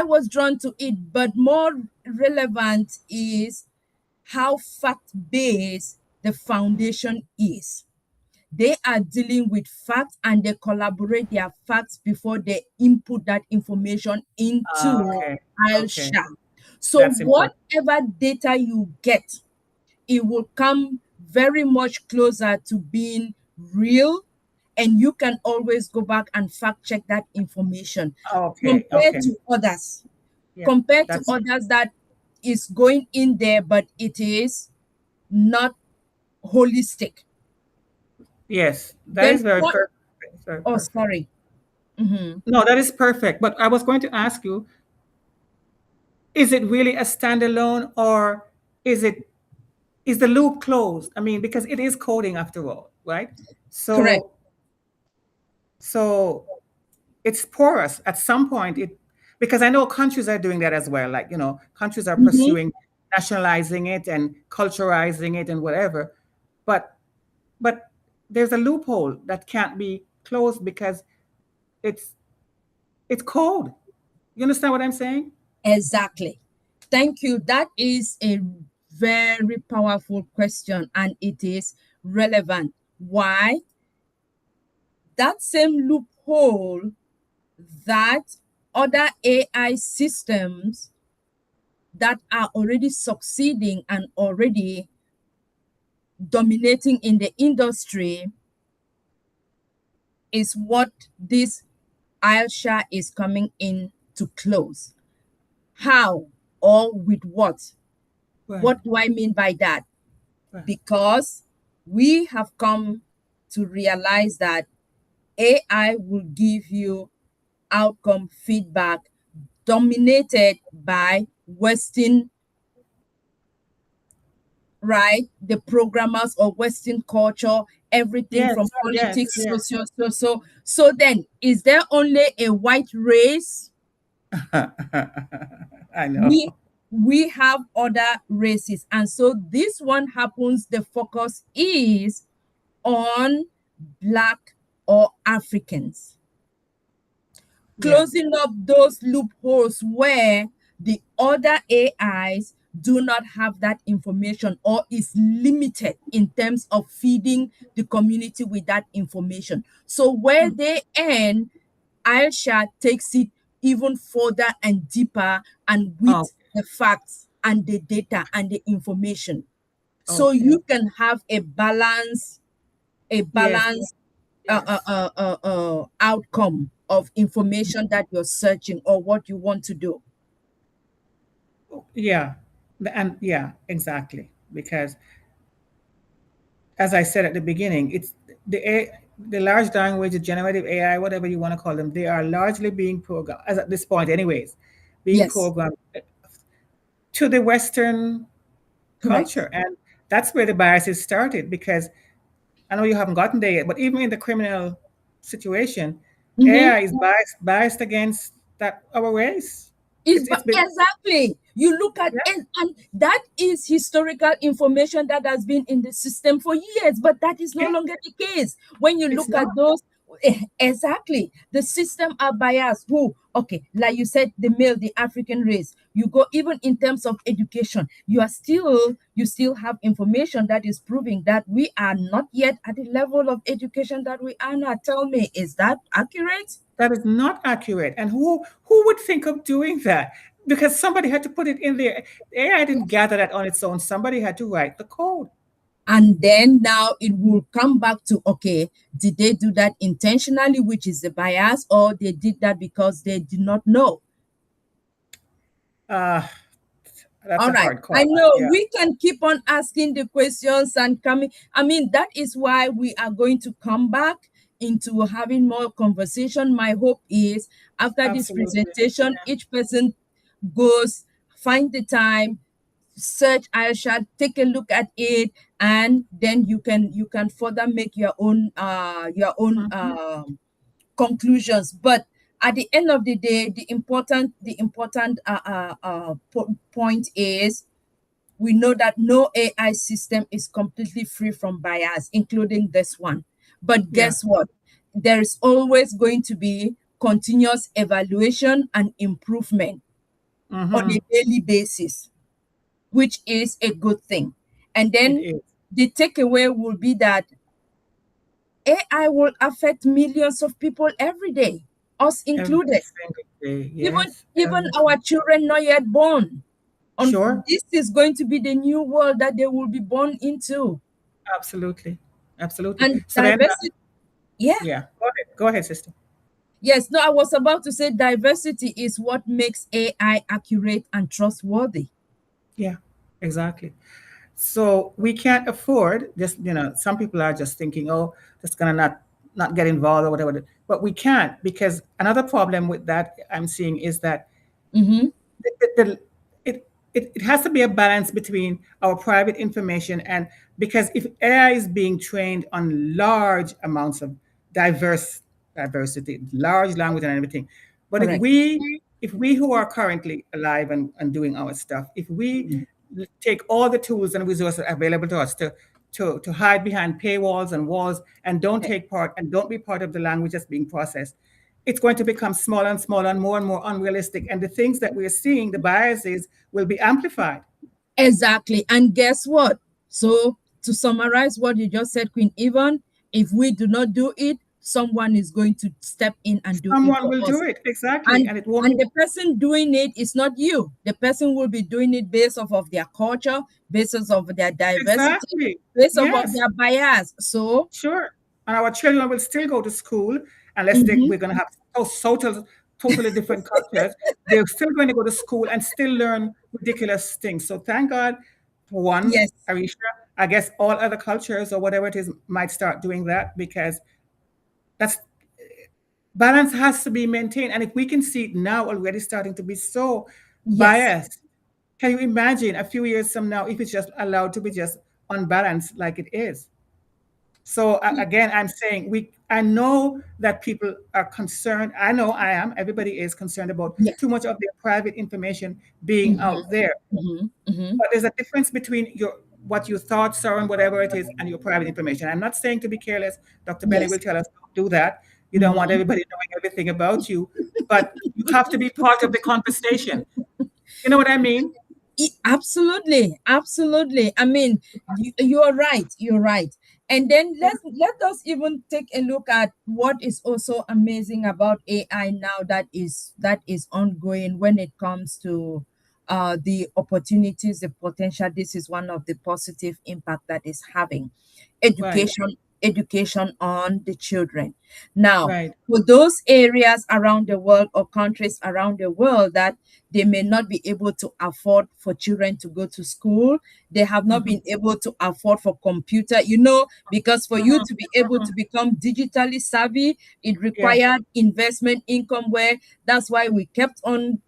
was drawn to it, but more relevant is how fact based the foundation is. They are dealing with facts and they collaborate their facts before they input that information into okay. Okay. Alsha. So That's important. whatever data you get, it will come very much closer to being real, and you can always go back and fact check that information Okay. compared Okay. to others Yeah. compared to That's others that is going in there, but it is not holistic. yes. That Then is very what? perfect. Very Oh, perfect. sorry. Mhm. No, that is perfect. But I was going to ask you, is it really a standalone or is it is the loop closed? I mean, because it is coding after all, right? Correct. So it's porous at some point. It because I know countries are doing that as well. Like countries are Mhm. pursuing nationalizing it and culturalizing it and whatever. But but there's a loophole that can't be closed because it's it's code. You understand what I'm saying? Exactly. Thank you. That is a very powerful question, and it is relevant. Why? That same loophole that other AI systems that are already succeeding and already dominating in the industry is what this Aisha is coming in to close. How or with what? Right. What do I mean by that? Right. Because we have come to realize that AI will give you outcome feedback dominated by Western, right? The programmers of Western culture, everything from Yes. Yes. politics, Yes. so then is there only a white race? I know. We have other races, and so this one happens, the focus is on black or Africans, Yeah. closing up those loopholes where the other AIs do not have that information or is limited in terms of feeding the community with that information. So where they end, Aisha takes it even further and deeper and Oh, with the facts and the data and the information. So okay. you can have a Yes, balanced yes. outcome of information that you're searching or what you want to do. Yeah. And yeah, exactly. Because as I said at the beginning, it's the large language, the generative AI, whatever you want to call them, they are largely being programmed, as at this point, anyways, being Yes, programmed to the Western correct. culture, and that's where the biases started. Because I know you haven't gotten there yet, but even in the criminal situation, Mhm. AI is biased against that our race. It's been Exactly. You look at yeah, it, and that is historical information that has been in the system for years, but that is no yeah, longer the case. When you it's look at not. those, exactly, the system are biased. Who, okay, like you said, the male, the African race. You go even in terms of education, you still have information that is proving that we are not yet at the level of education that we are now. Tell me, is that accurate? That is not accurate. And who would think of doing that? Because somebody had to put it in there. AI didn't gather that on its own. Somebody had to write the code. And then now it will come back to, okay, did they do that intentionally, which is the bias, or they did that because they did not know? Uh, that's All a right, hard I call. know Yeah, we can keep on asking the questions and coming. I mean, that is why we are going to come back into having more conversation. My hope is after this absolutely. presentation, Yeah. each person goes, find the time, search Aisha, take a look at it, and then you can further make your own Mhm. conclusions. But at the end of the day, the important point is we know that no AI system is completely free from bias, including this one. But Yeah. guess what? There is always going to be continuous evaluation and improvement on a Hmm. daily basis, which is a good thing. And It then is the takeaway will be that AI will affect millions of people every day, us every included. single day. Even Yes. even Every our single children not yet born. On Sure. this is going to be the new world that they will be born into. Absolutely. Absolutely. And So then, diversity, yeah. yeah. Go ahead. Go ahead, sister. Yes, no, I was about to say diversity is what makes AI accurate and trustworthy. Yeah. Exactly. So we can't afford just, some people are just thinking, oh, just gonna not get involved or whatever. But we can't, because another problem with that I'm seeing is that Mm-hmm. the, it has to be a balance between our private information, and because if AI is being trained on large amounts of diversity, large language and everything, but if Correct. we who are currently alive and doing our stuff, if we take all the tools and resources available to us to hide behind paywalls and walls and don't Eh, take part and don't be part of the language that's being processed, it's going to become smaller and smaller and more unrealistic. And the things that we're seeing, the biases, will be amplified. Exactly. And guess what? So, to summarize what you just said, Queen Yvonne, if we do not do it, someone is going to step in and do it Someone for will do us. it, exactly, And and it won't and be the person doing it is not you. The person will be doing it based off of their culture, based off of their diversity, exactly. based off of Yes, their bias. So, sure. And our children will still go to school unless mhm, we're going to have totally different cultures. They're still going to go to school and still learn ridiculous things. So thank God for one, yes, Arisha. I guess all other cultures or whatever it is might start doing that, because that's balance has to be maintained. And if we can see it now already starting to be so yes, biased, can you imagine a few years from now if it's just allowed to be just unbalanced like it is? So again, I'm saying I know that people are concerned. I know I am. Everybody is concerned about yes. too much of their private information being Mm-hmm, out there. mm-hmm, mm-hmm. But there's a difference between what your thoughts are and whatever it is and your private information. I'm not saying to be careless. Dr. Benny will Yes. tell us don't do that. You don't want Mm-hmm. everybody knowing everything about you, but you have to be part of the conversation. You know what I mean? Absolutely, absolutely. I mean, you're right. You're right. And then let us even take a look at what is also amazing about AI now that is ongoing when it comes to the opportunities, the potential. This is one of the positive impact that is having Right. education on the children. Now, Right. for those areas around the world or countries around the world that they may not be able to afford for children to go to school, they have not Mhm. been able to afford for computer, because for you Mhm. to be able to Mhm. become digitally savvy, it Yeah. required investment income, where that's why we kept on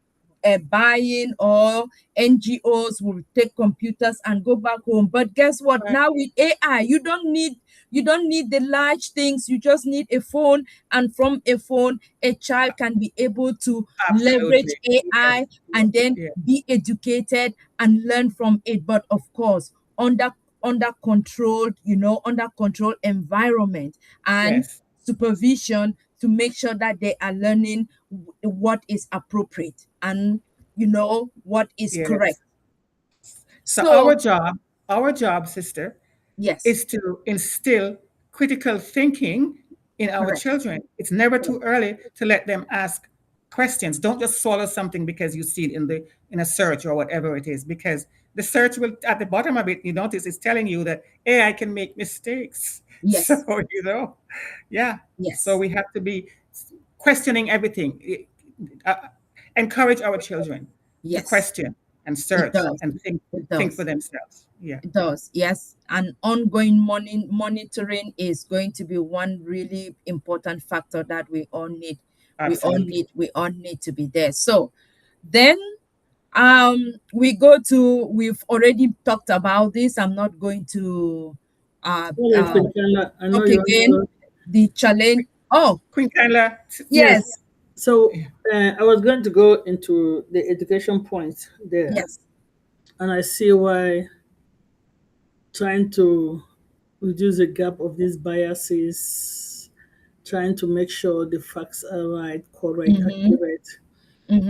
buying, or NGOs will take computers and go back home. But guess what? Right. Now with AI, you don't need the large things. You just need a phone, and from a phone, a child can be able to leverage Absolutely. AI Yes. and then Yeah. be educated and learn from it. But of course, under controlled environment and Yes. supervision, to make sure that they are learning what is appropriate and what is correct. Yes. So So our job, sister, yes, is to instill critical thinking in our correct. children. It's never Correct. too early to let them ask questions. Don't just swallow something because you see it in a search or whatever it is, because the search will, at the bottom of it, you notice it's telling you that AI can make mistakes. So, Yes, yeah. So yes, we have to be questioning everything. Uh, Encourage our children to yes. question and It search does. and It think for does. themselves. Yeah, It does. Yes. And ongoing monitoring is going to be one really important factor that we all need. We all absolutely. need. We all need to be there. So then we go to, we've already talked about this. I'm not going to uh Well, uh Queen Kanla, I know talk you want again. to. The challenge. Oh, Queen Kyla, Yes. yes. So I was going to go into the education point there, Yes. and I see why trying to reduce the gap of these biases, trying to make sure the facts are right, correct, Mm-hmm. accurate,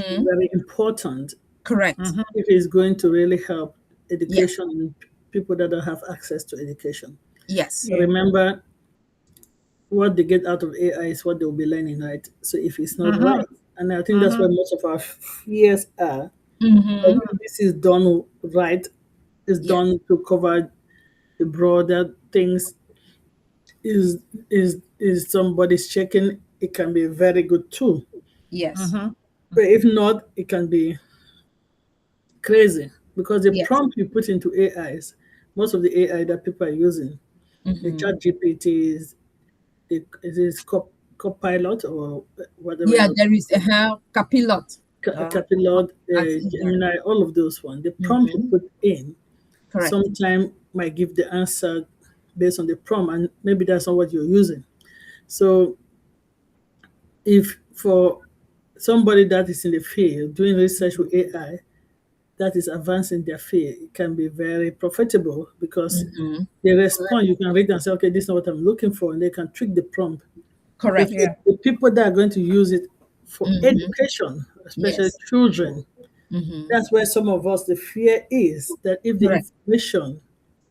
is Mm-hmm. very important Correct. mhm, if it's going to really help Yes. education and people that don't have access to education. Yes. yeah, Remember, what they get out of AI is what they'll be learning, right? So if it's not mhm, right, and I think that's where mhm, most of our fears are. But Mm-hmm. if this is done right, is Yes. done to cover the broader things, is somebody's checking, it can be a very good tool. Yes. mhm, But if not, it can be crazy because the Yes. prompt you put into AIs, most of the AI that people are using, the Mm-hmm. chat GPTs, it is Copilot or whatever Yeah, else, there is a capilot. Capilot, Yeah. Gemini, all of those ones. The prompt you Mm-hmm. put in Correct. sometime might give the answer based on the prompt, and maybe that's not what you're using. So if for somebody that is in the field doing research with AI that is advancing their field, it can be very profitable because Mm-hmm. they respond. You can read and say, okay, this is not what I'm looking for, and they can tweak the prompt. But Correct. for yeah, the people that are going to use it for Mm-hmm. education, especially Yes. children, Mm-hmm. that's where some of us, the fear is that if the Correct. information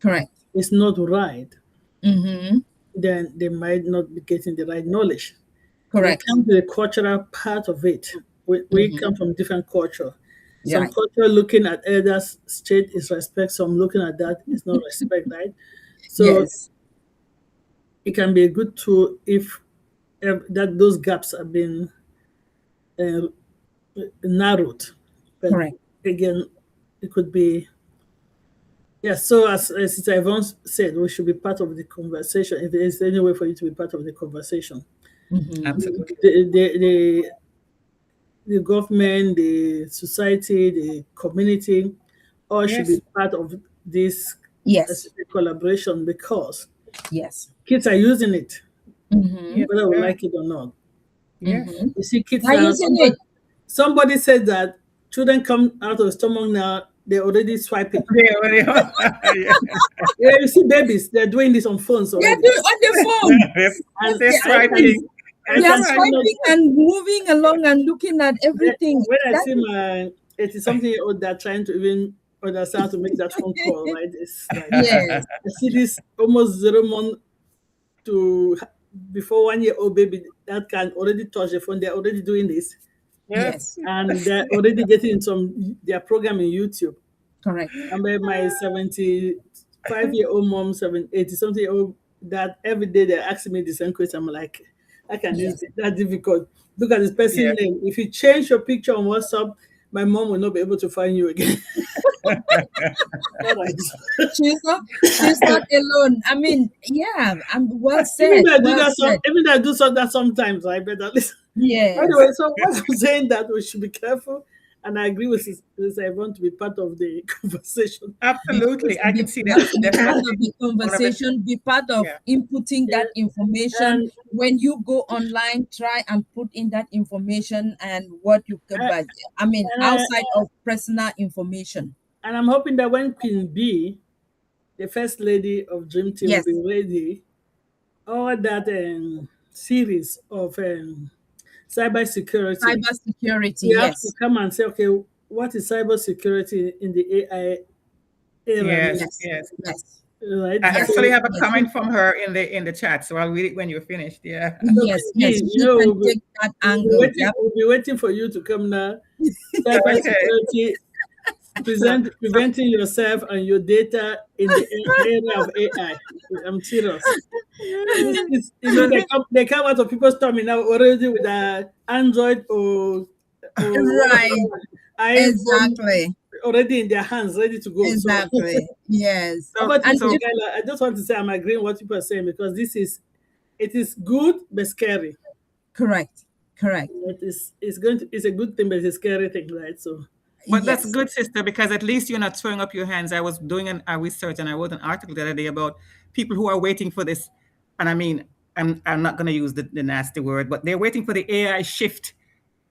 Correct. is not right, Mm-hmm. then they might not be getting the right knowledge. When it Correct. comes to the cultural part of it, we Mm-hmm. come from different culture. Some Right. culture looking at elders straight is respect, some looking at that is not respect, right? So Yes. it can be a good tool if that those gaps have been uh, narrowed. But Correct. again, it could be, yes. So as Sister Yvonne said, we should be part of the conversation. If there is any way for you to be part of the conversation, Mm-hmm. absolutely. the government, the society, the community, all should be Yes, part of this Yes. collaboration because Yes. kids are using it, Mm-hmm. yes, whether we yeah, like it or not. yes, Mm-hmm. You see, kids Are now. using it. Somebody said that children come out of the stomach now; they're already swiping. yeah, well, yeah. Yeah, you see, babies they're doing this on phones They are already, doing on the phone. and They're I swiping, they're They are can see swiping. my swiping and moving along and looking at everything. when I That see my 80 something year old that trying to even understand how to make that phone call, right? It's like Yes. I see this almost 0 month to before 1 year old baby that can already touch the phone. They're already doing this, Yes. and they're already getting some their program in YouTube. Correct. And then my 75-year-old mom, 80 something year old, that every day they're asking me the same question. I'm like, how can this Yes. be that difficult? Look at this person Yeah. name. If you change your picture on WhatsApp, my mom will not be able to find you again. All right. She's not alone. I mean, yeah, I'm well Even said. though I do Well that said. even though I do that sometimes, right? But at least Yes. anyway, so what I'm saying that we should be careful, and I agree with this. I want to be part of the conversation. Absolutely. I can see that Be it's part definitely of the one of the, conversation, be part of yeah. inputting that information. And When you go online, try and put in that information and what you could uh, buy. I mean, and I outside of personal information. and I'm hoping that when Queen B, the first lady of Dream Team, will Yes. be ready, all that series of cyber security, Cyber security, we have to yes. come and say, okay, what is cyber security in the AI era? Yes, Yes. yes. Yes. Right? I Yes. actually So have a Yes. comment from her in the chat, so I'll read it when you're finished. Yeah. Yes. Queen Yes. B, She can take that angle. Yep. we'll be waiting for you to come now. Cyber Okay. security, preventing yourself and your data in the area of AI. I'm serious. So They come out of people's tummy now already with Android or Right. iPhone Exactly. already in their hands, ready to go. So, Exactly. Yes. how about you, And so Michaela? I just want to say I'm agreeing with what people are saying because it is good but scary. correct. Correct. It's a good thing, but it's a scary thing, right? So, but that's Yes. good, sister, because at least you're not throwing up your hands. I was doing a research and I wrote an article the other day about people who are waiting for this. And I mean, I'm not going to use the nasty word, but they're waiting for the AI shift,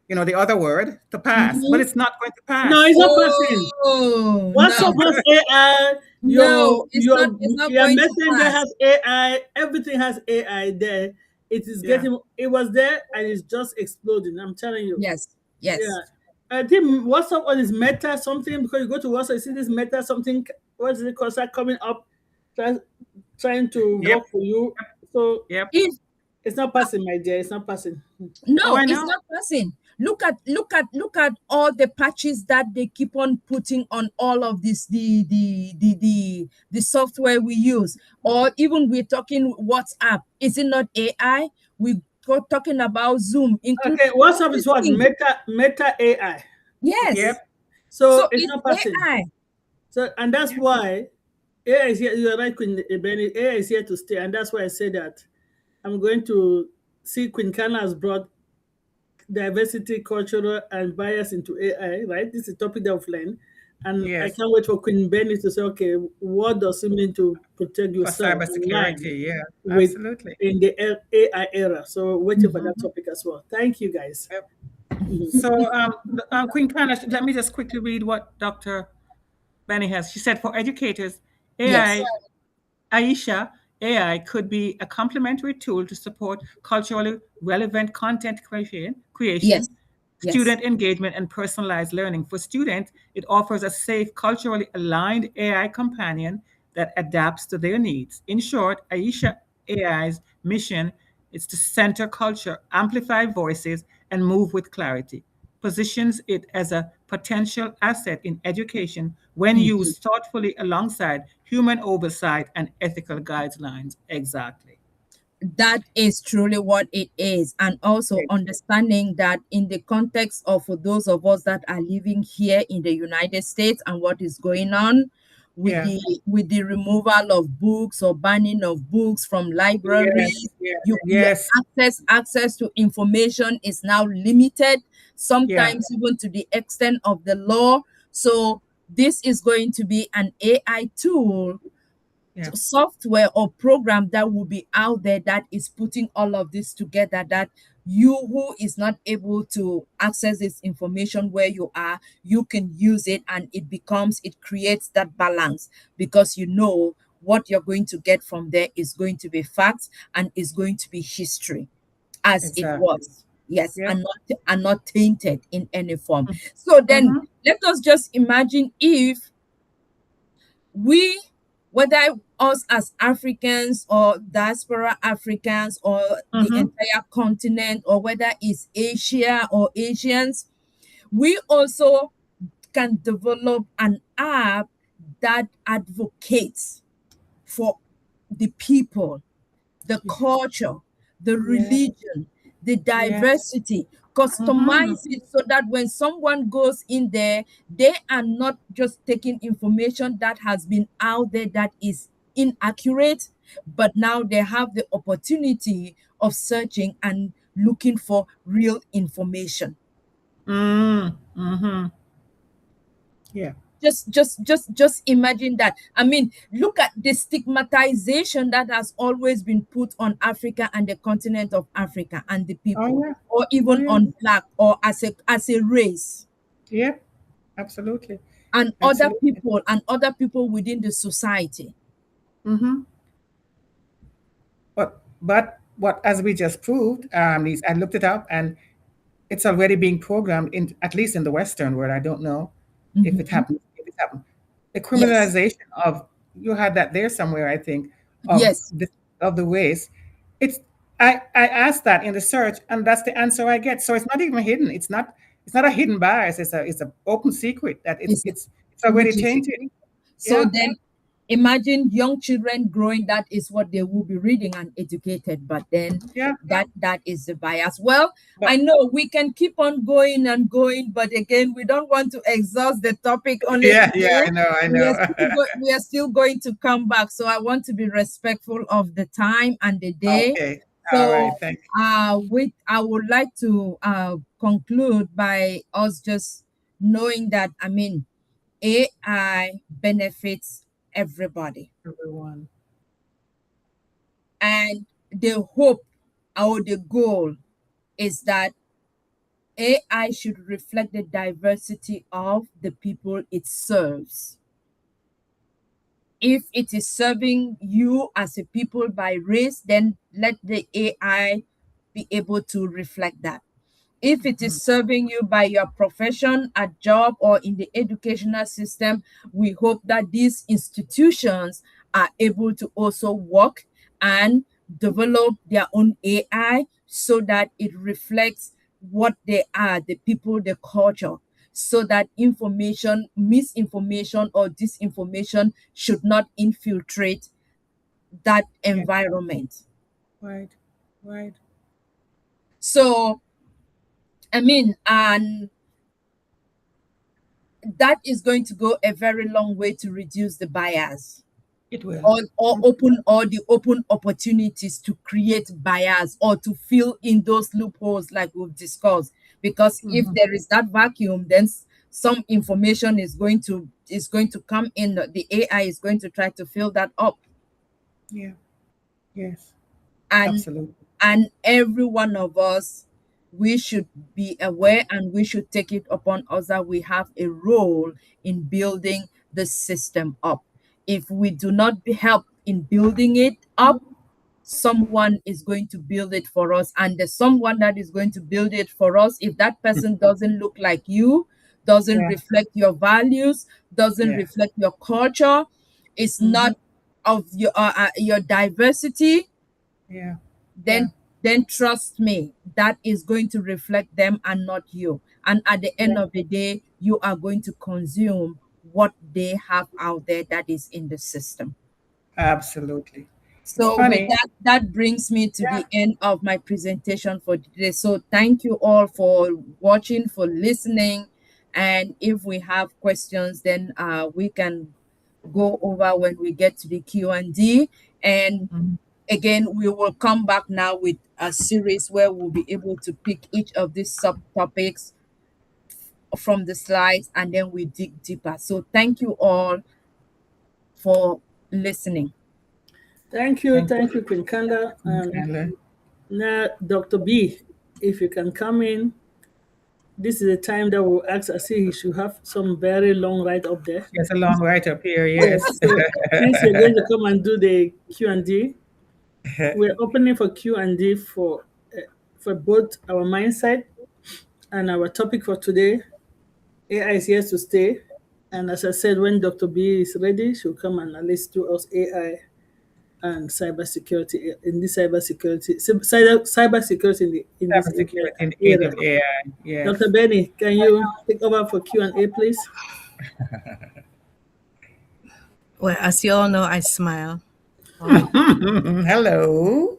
the other word, to pass. But Mhm. it's not going to no, pass. it's not passing. Oh WhatsApp no. has AI. No, it's not Your going to messenger pass. has AI. Everything has AI there. Yeah. It was there and it's just exploding. I'm telling you. Yes. Yeah. Yes. I think WhatsApp on is Meta something because you go to WhatsApp, you see this Meta something. What is it called? Start coming up, try, trying to Yep. work for you. So Yep. If it's not passing, my dear. It's not passing. Oh, no, I it's know. not passing. Look at all the patches that they keep on putting on all of this the software we use, or even we're talking WhatsApp. Is it not AI? We go talking about Zoom, including Okay, WhatsApp is what? everything. Meta AI. Yep. Yes. So So it's it's not passing. AI. So and that's why AI is here. You're right, Queen Benny. AI is here to stay, and that's why I say that I'm going to see Queen Kanla has brought diversity, cultural, and bias into AI. Right, this is a topic that we've learned, and I Yes. can't wait for Queen Benny to say, okay, what does it mean to protect For yourself online cybersecurity. Yeah. with Absolutely. in the AI era? So waiting for that Mhm. topic as well. Thank you, guys. Yep. Mhm. So, Queen Carla, let me just quickly read what Dr. Benny has. She said, for educators, Yes. AI, Aisha, AI could be a complementary tool to support culturally relevant content creation, Yes. Yes. student engagement, and personalized learning. For students, it offers a safe, culturally aligned AI companion that adapts to their needs. In short, Aisha AI's mission is to center culture, amplify voices, and move with clarity. Positions it as a potential asset in education when Mhm. used thoughtfully alongside human oversight and ethical guidelines. Exactly. That is truly what it is. And also understanding that in the context of for those of us that are living here in the United States and what is going on with Yeah. the removal of books or banning of books from Yes. libraries, Yes. you Yes. access to information is now limited, Yeah. sometimes even to the extent of the law. So this is going to be an AI tool, Yeah. software or program that will be out there that is putting all of this together, that you who is not able to access this information where you are, you can use it, and it creates that balance, because you know what you're going to get from there is going to be facts and is going to be history as it Exactly. was. Yes, Yep. and not tainted in any form. So then Mm-hmm. let us just imagine if we, whether us as Africans or diaspora Africans or the entire continent, or whether it's Asia or Asians, we also can develop an app that advocates for the people, the culture, the religion, the diversity. Customize it so that when someone goes in there, they are not just taking information that has been out there that is inaccurate, but now they have the opportunity of searching and looking for real information. Yeah. Just imagine that. I mean, look at the stigmatization that has always been put on Africa and the continent of Africa and the people, yeah. or even on black, or as a race, Yeah. Absolutely. and Absolutely. other people within the society. But what, as we just proved, I looked it up, and it's already being programmed in, at least in the Western world. I don't know if it happened. If it happened, the Yes. criminalization of, you had that there somewhere, I think, of Yes. the race. It's, I asked that in the search, and that's the answer I get. So it's not even hidden. It's not a hidden bias. It's a open secret that Is it? it's already Which is tainted. so Yeah. then imagine young children growing, that is what they will be reading and educated, but then Yeah. that is the bias. Well, I But know we can keep on going and going, but again, we don't want to exhaust the topic only yeah, today. I know, I we are know. still we are still going to come back, so I want to be respectful of the time and the day. Okay. All right. So Thank I would like to conclude by us just knowing that, I mean, AI benefits everybody. you, everyone. And the hope or the goal is that AI should reflect the diversity of the people it serves. If it is serving you as a people by race, then let the AI be able to reflect that. If it is serving you by your profession, a job, or in the educational system, we hope that these institutions are able to also work and develop their own AI so that it reflects what they are, the people, the culture, so that information, misinformation, or disinformation should not infiltrate that Yeah. environment. Right. Right. So, I mean, and that is going to go a very long way to reduce the bias, It will. or open all the open opportunities to create bias or to fill in those loopholes like we've discussed. Because if there is that vacuum, then some information is going to come in. The AI is going to try to fill that up, Yeah. Yes. and Absolutely. every one of us, we should be aware, and we should take it upon us that we have a role in building the system up. If we do not help in building it up, someone is going to build it for us, and the someone that is going to build it for us, if that person doesn't look like you, doesn't Yeah. reflect your values, doesn't Yeah. reflect your culture, is not of your diversity, Yeah. Yeah. then trust me, that is going to reflect them and not you. And at the end Yeah. of the day, you are going to consume what they have out there that is in the system. Absolutely. It's So with funny. that brings me to Yeah. the end of my presentation for today. So thank you all for watching, for listening. And if we have questions, then we can go over when we get to the Q&D. And again, we will come back now with a series where we'll be able to pick each of these subtopics from the slides, and then we dig deeper. So thank you all for listening. Thank Thank you, Queen Kanda. you, And Kanla. now, Dr. B, if you can come in, this is the time that we'll ask. I see you should have some very long write up there. There's a long write up here. Yes. Yes. So since you're going to come and do the Q&D, we're opening for Q&D for both our mindset and our topic for today. AI is here to stay. And as I said, when Dr. B is ready, she'll come and at least do us AI and cybersecurity in this cybersecurity in this Cybersecurity in the age era. of AI. Yes. Dr. Benny, can you take over for Q&A, please? Well, as you all know, I smile. Oh, Hello.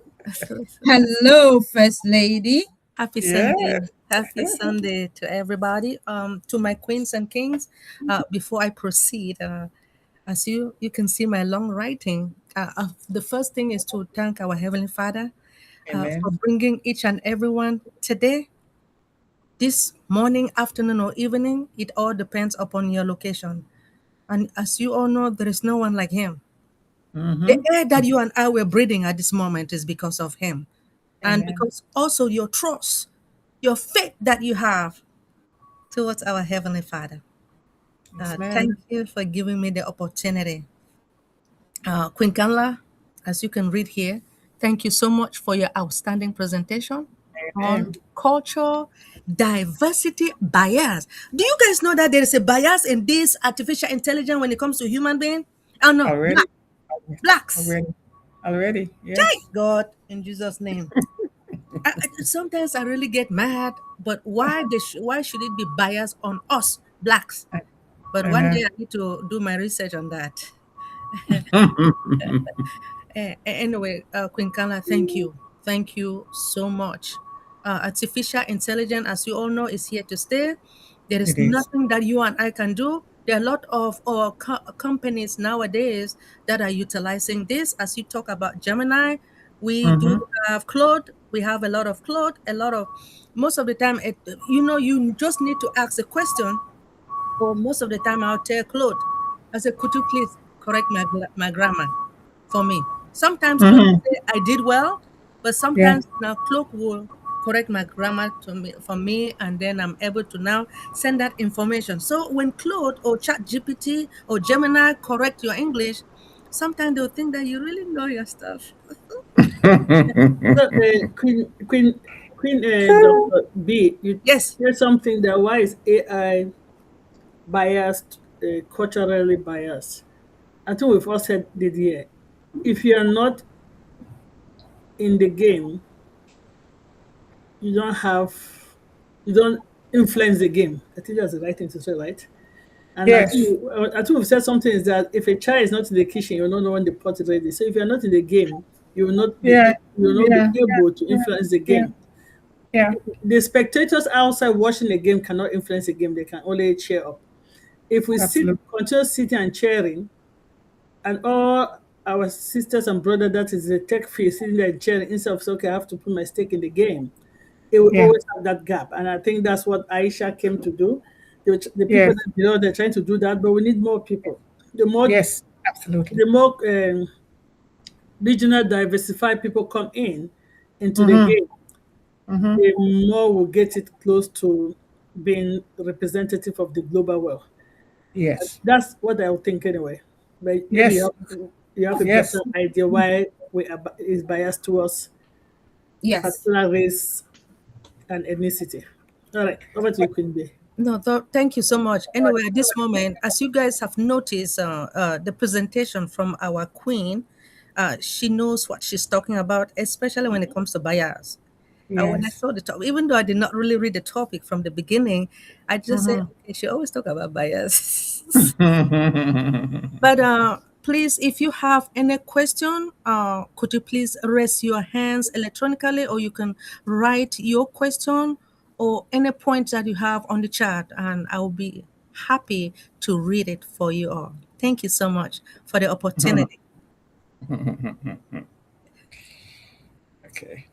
Hello, First Lady. happy Yeah. Sunday. Happy Sunday to everybody. To my queens and kings. Before I proceed, as you can see my long writing. The first thing is to thank our Heavenly Father for Amen. bringing each and everyone today, this morning, afternoon, or evening. It all depends upon your location. And as you all know, there is no one like Him. The Mm-hmm. air that you and I were breathing at this moment is because of Him. And Amen. because also your trust, your faith that you have towards our Heavenly Father. Yes, ma'am. Thank you for giving me the opportunity. Queen Kanla, as you can read here, thank you so much for your outstanding presentation on Amen. culture, diversity, bias. Do you guys know that there is a bias in this artificial intelligence when it comes to human being? Oh no, Already. blacks. Already. Already. Thank Yes. God in Jesus' name. Sometimes I really get mad, but why should it be biased on us blacks? But one Uh-huh. day I need to do my research on that. Anyway, Queen Carla, thank you so much. Artificial intelligence, as you all know, is here to stay. There is It is. nothing that you and I can do. There are a lot of companies nowadays that are utilizing this. As you talk about Gemini, we do Mm-hmm. have Claude. We have a lot of Claude. Most of the time, you just need to ask a question. Or most of the time, I'll tell Claude, I said, could you please correct my grammar for me? Sometimes Claude will Mm-hmm. say, I did well, but Yeah. sometimes now Claude will correct my grammar for me, and then I'm able to now send that information. So when Claude or Chat GPT or Gemini correct your English, sometimes they'll think that you really know your stuff. So, Queen Dr. B, you Yes. said something that why is AI biased, culturally biased? I think we've all said it here. If you are not in the game, you don't have, you don't influence the game. I think that's the right thing to say, right? And Yes. I think we've said something is that if a child is not in the kitchen, you will not know when the pot is ready. So if you're not in the game, Yeah. you will not be Yeah. able to Yeah. influence the Yeah. game. Yeah. The spectators outside watching the game cannot influence the game, they can only cheer up. If we Absolutely. continue sitting and cheering, and all our sisters and brothers that is the tech field sitting there and cheering instead of saying, okay, I have to put my stake in the game, it will Yeah. always have that gap. And I think that's what Aisha came to do. The people Yes. that they're trying to do that, but we need more people. Yes. Absolutely. The more regional diversified people come into the Mm-hmm. game, Mm-hmm. the more we'll get it close to being representative of the global world. Yes. That's what I would think anyway. But maybe Yes. you have a Yes. better idea why is biased towards Yes. particular race and ethnicity. All right, over to you, Queen B. No, thank you so much. Anyway, at this moment, as you guys have noticed, the presentation from our queen, she knows what she's talking about, especially when it comes to bias. When I Yes. saw the topic, even though I did not really read the topic from the beginning, I just said, Mm-hmm. okay, she always talk about bias. Mm-hmm. But please, if you have any question, could you please raise your hands electronically, or you can write your question or any point that you have on the chat, and I will be happy to read it for you all. Thank you so much for the opportunity. Okay.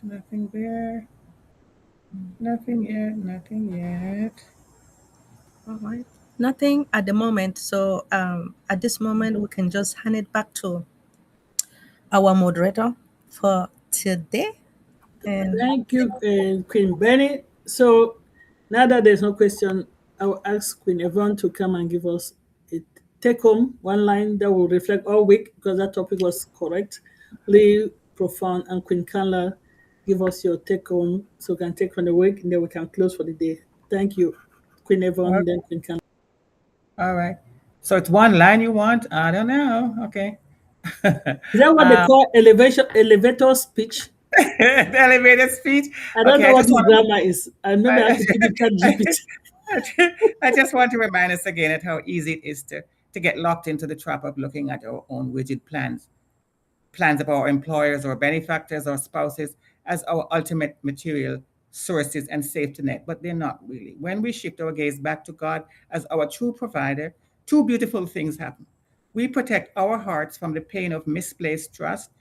Nothing there. Nothing yet. Nothing yet. All right. Nothing at the moment. So at this moment, we can just hand it back to our moderator for today. And Thank you, Queen Benny. So now that there's no question, I will ask Queen Yvonne to come and give us a take home one line that will reflect all week because that topic was correctly profound. And Queen Kanla give us your take home so we can take from the week and then we can close for the day. Thank you, Queen Yvonne, then Queen Kanla. All right. So it's one line you want? I don't know. Okay. Is that what they call elevator speech? The elevated speech. I don't Okay, know I what just his want grammar is. And maybe I have to give it chat GPT. I just want to remind us again at how easy it is to get locked into the trap of looking at our own rigid plans of our employers or benefactors or spouses as our ultimate material sources and safety net, but they're not really. When we shift our gaze back to God as our true provider, two beautiful things happen. We protect our hearts from the pain of misplaced trust,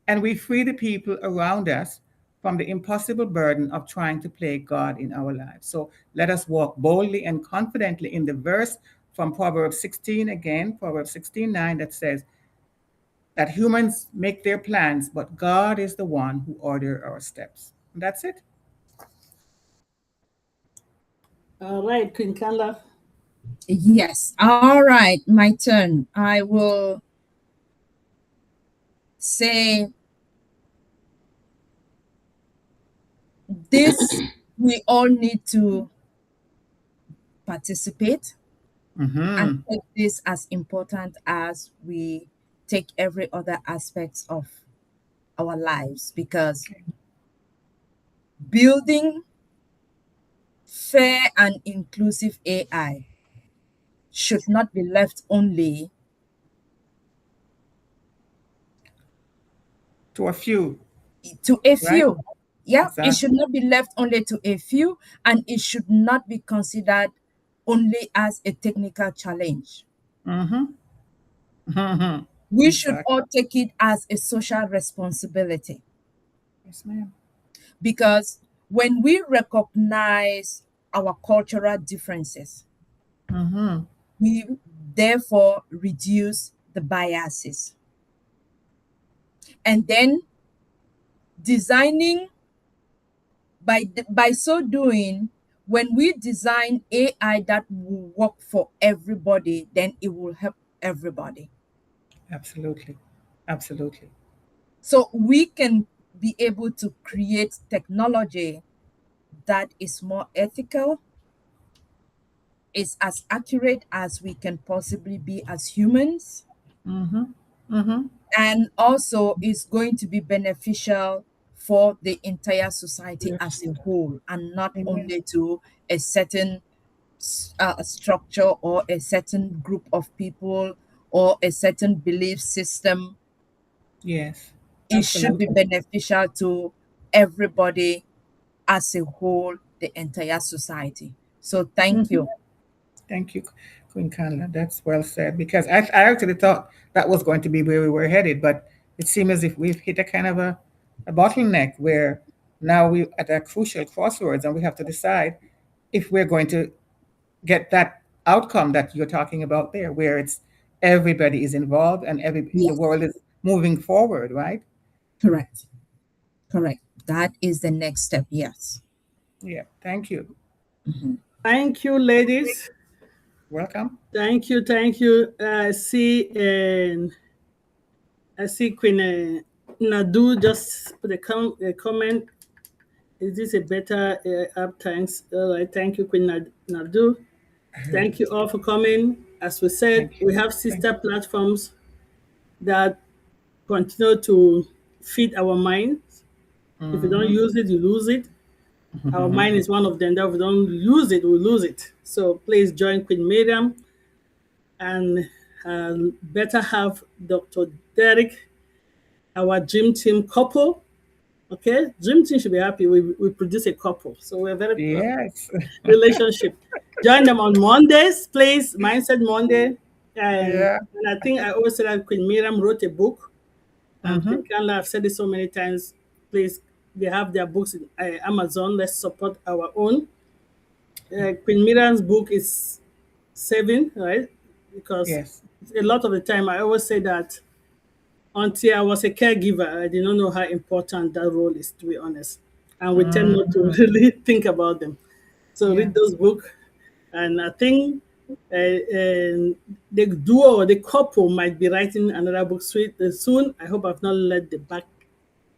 and we free the people around us from the impossible burden of trying to play God in our lives. So let us walk boldly and confidently in the verse from Proverbs 16 again, Proverbs 16:9, that says that humans make their plans, but God is the one who orders our steps. And that's it. All right, Queen Kanla. Yes. All right. My turn. I will say this: we all need to participate and take this as important as we take every other aspect of our lives, because building fair and inclusive AI should not be left only To a few, to a right? few. Yeah, it should Exactly. not be left only to a few, and it should not be considered only as a technical challenge. We should Exactly. all take it as a social responsibility, Yes, ma'am. because when we recognize our cultural differences, we therefore reduce the biases. And then designing, by so doing, when we design AI that will work for everybody, then it will help everybody. Absolutely. Absolutely. So we can be able to create technology that is more ethical, is as accurate as we can possibly be as humans, and also is going to be beneficial for the entire society as Yes. a whole, and not Amen. only to a certain structure or a certain group of people or a certain belief system. Yes. It should be Absolutely. beneficial to everybody as a whole, the entire society. So thank you. Thank you, Queen Kanla. That's well said. Because I actually thought that was going to be where we were headed, but it seems as if we've hit a kind of a bottleneck where now we're at a crucial crossroads and we have to decide if we're going to get that outcome that you're talking about there, where it's everybody is involved and the Yes, world is moving forward, right? correct. Correct. That is the next step. Yes. Yeah. Thank you. Thank you, ladies. Welcome. Thank you, thank you. I see Queen Nadu just put a comment. Is this a better app? Thanks. All right. Thank you, Queen Nadu. Thank you all for coming. As we said, Thank you. we have Thank sister platforms that continue to feed our minds. If you don't use it, you lose it. Our mind is one of them. That if we don't use it, we lose it. So please join Queen Miriam and better have Dr. Derek, our dream team couple. Okay, dream team should be happy. We produce a couple, so we're very you. Yes. relationship. Join them on Mondays, please. Mindset Monday, Yeah. and I think I always said that Queen Miriam wrote a book, and Queen Kanla, I've said it so many times. Please, they have their books in Amazon. Let's support our own. Queen Miriam's book is saving, right? Because Yes. a lot of the time I always say that until I was a caregiver, I did not know how important that role is, to be honest. And we tend not to really think about them. So Yeah. read those books, and I think the duo or the couple might be writing another book soon. I hope I've not let the back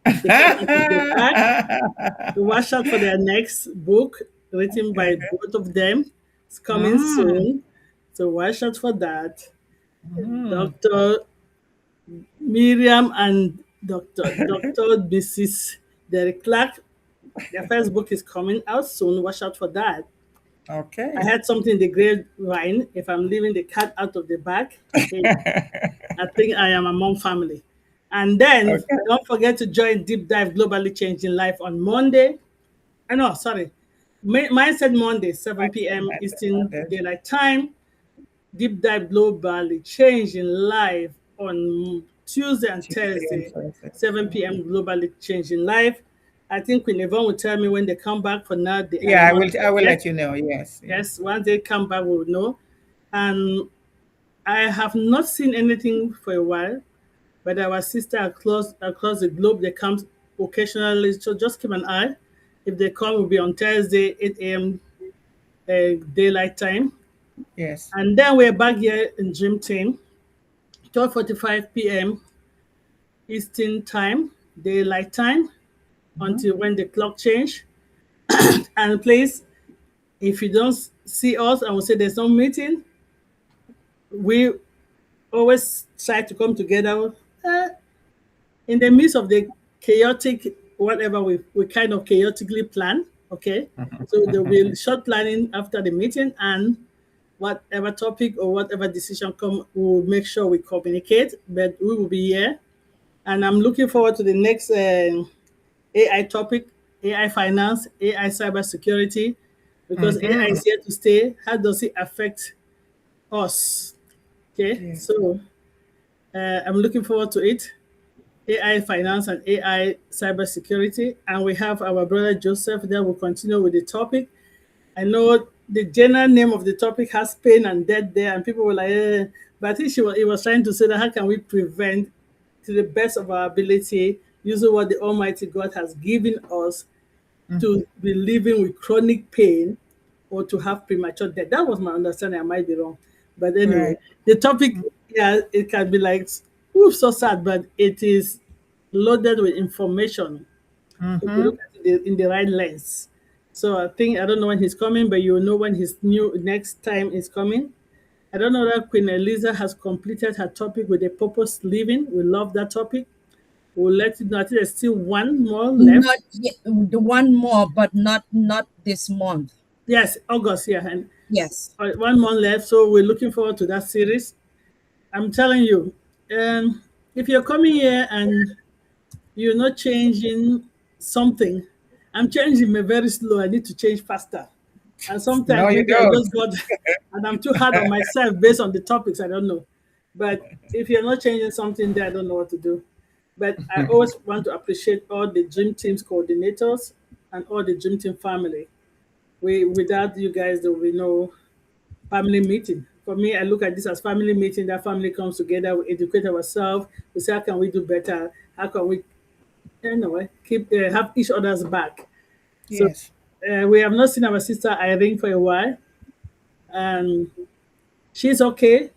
to come back to the back to watch out for their next book written by both of them. It's coming soon. So watch out for that. Dr. Miriam and Dr. Mrs. Derek Clark. Their first book is coming out soon. Watch out for that. Okay. I had something in the grapevine. If I'm leaving the cat out of the bag, hey, I think I am among family. And then Okay. don't forget to join Deep Dive Globally Changing Life on Monday. No, sorry. Mine said Monday, 7 p.m. Eastern Daylight Time. Deep Dive Globally Changing Life on Tuesday and Thursday, 7 p.m. Globally Changing Life. I think Queen Yvonne will tell me when they come back. For now, Yeah, I will let you know. Yes. Yes, once they come back, we'll know. And I have not seen anything for a while, but our sister across the globe, they come occasionally. So just keep an eye. If they come, will be on Thursday, 8 a.m. Daylight time. Yes. And then we're back here in Dream Team, 12:45 p.m. Eastern time, daylight time, until when the clock change. And please, if you don't see us and we say there's no meeting, we always try to come together in the midst of the chaotic whatever we kind of chaotically plan. Okay, so there will be short planning after the meeting, and whatever topic or whatever decision come, we will make sure we communicate. But we will be here, and I'm looking forward to the next AI topic: AI finance, AI cybersecurity, because AI is here to stay. How does it affect us? Okay, so I'm looking forward to it. AI finance and AI cybersecurity, and we have our brother Joseph that will continue with the topic. I know the general name of the topic has pain and death there, and people were like, but I think he was trying to say that how can we prevent to the best of our ability using what the Almighty God has given us to be living with chronic pain or to have premature death. That was my understanding. I might be wrong. But anyway, the topic, yeah, it can be like, ooh, so sad, but it is loaded with information if you look at it in the right lens. So I don't know when he's coming, but you'll know when his next time is coming. I don't know that Queen Eliza has completed her topic with a purpose living. We love that topic. We'll let you know. I think there's still one more left. Not yet, the one more, but not this month. Yes, August, yeah. And Yes. 1 month left. So we're looking forward to that series. I'm telling you, if you're coming here and you're not changing something, I'm changing me very slow. I need to change faster. And sometimes No, you maybe I don't. just got, and I'm too hard on myself based on the topics. I don't know. But if you're not changing something there, I don't know what to do. But I always want to appreciate all the Dream Team's coordinators and all the Dream Team family. Without you guys, there will be no family meeting. For me, I look at this as family meeting. That family comes together, we educate ourselves, we say, how can we do better? How can we, keep have each other's back? Yes. So we have not seen our sister Irene for a while, and she's okay.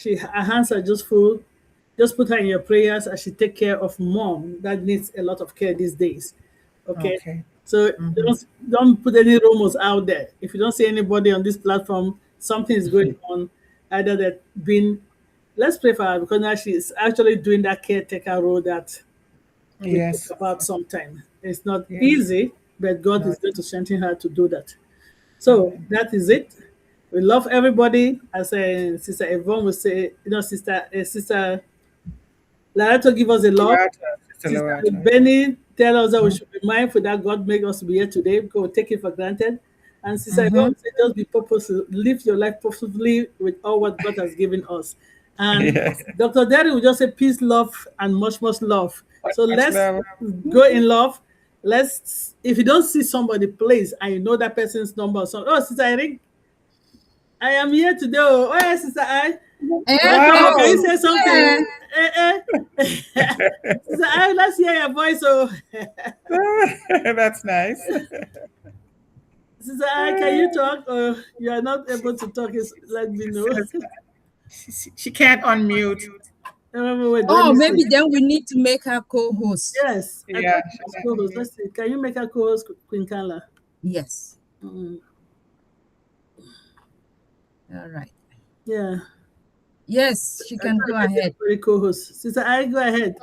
Her hands are just full. Just put her in your prayers as she take care of mom that needs a lot of care these days. Okay. So don't put any rumors out there. If you don't see anybody on this platform, something is going on. Either that been, let's pray for her because now she's actually doing that caretaker role that we talk about sometimes. It's not easy, but God is going to strengthen her to do that. So that is it. We love everybody. As Sister Yvonne will say, Sister Lerato give us a love. Sister Benny tell us that we should be mindful that God made us to be here today because we take it for granted. And Sister Yvonne said, just be purposeful, live your life purposefully with all what God has given us. And Dr. Derry will just say peace, love, and much, much love. So let's go in love. If you don't see somebody, please, and you know that person's number or something. Oh, Sister Irene, I am here today. Oh, yes, Sister I. Welcome. Can you say something? Sister I, let's hear your voice. Oh, that's nice. Sister I, can you talk? Or you are not able to talk? Let me know. She can't unmute. Wait, let Oh, me maybe see. then we need to make her co-host. Yes, I Yeah. thought she was co-host. Let's see. Can you make her co-host, Queen Kanla? Yes. Mm, All right. yeah, Yes, she I can thought go I made ahead. everybody co-host. Sister, I go ahead.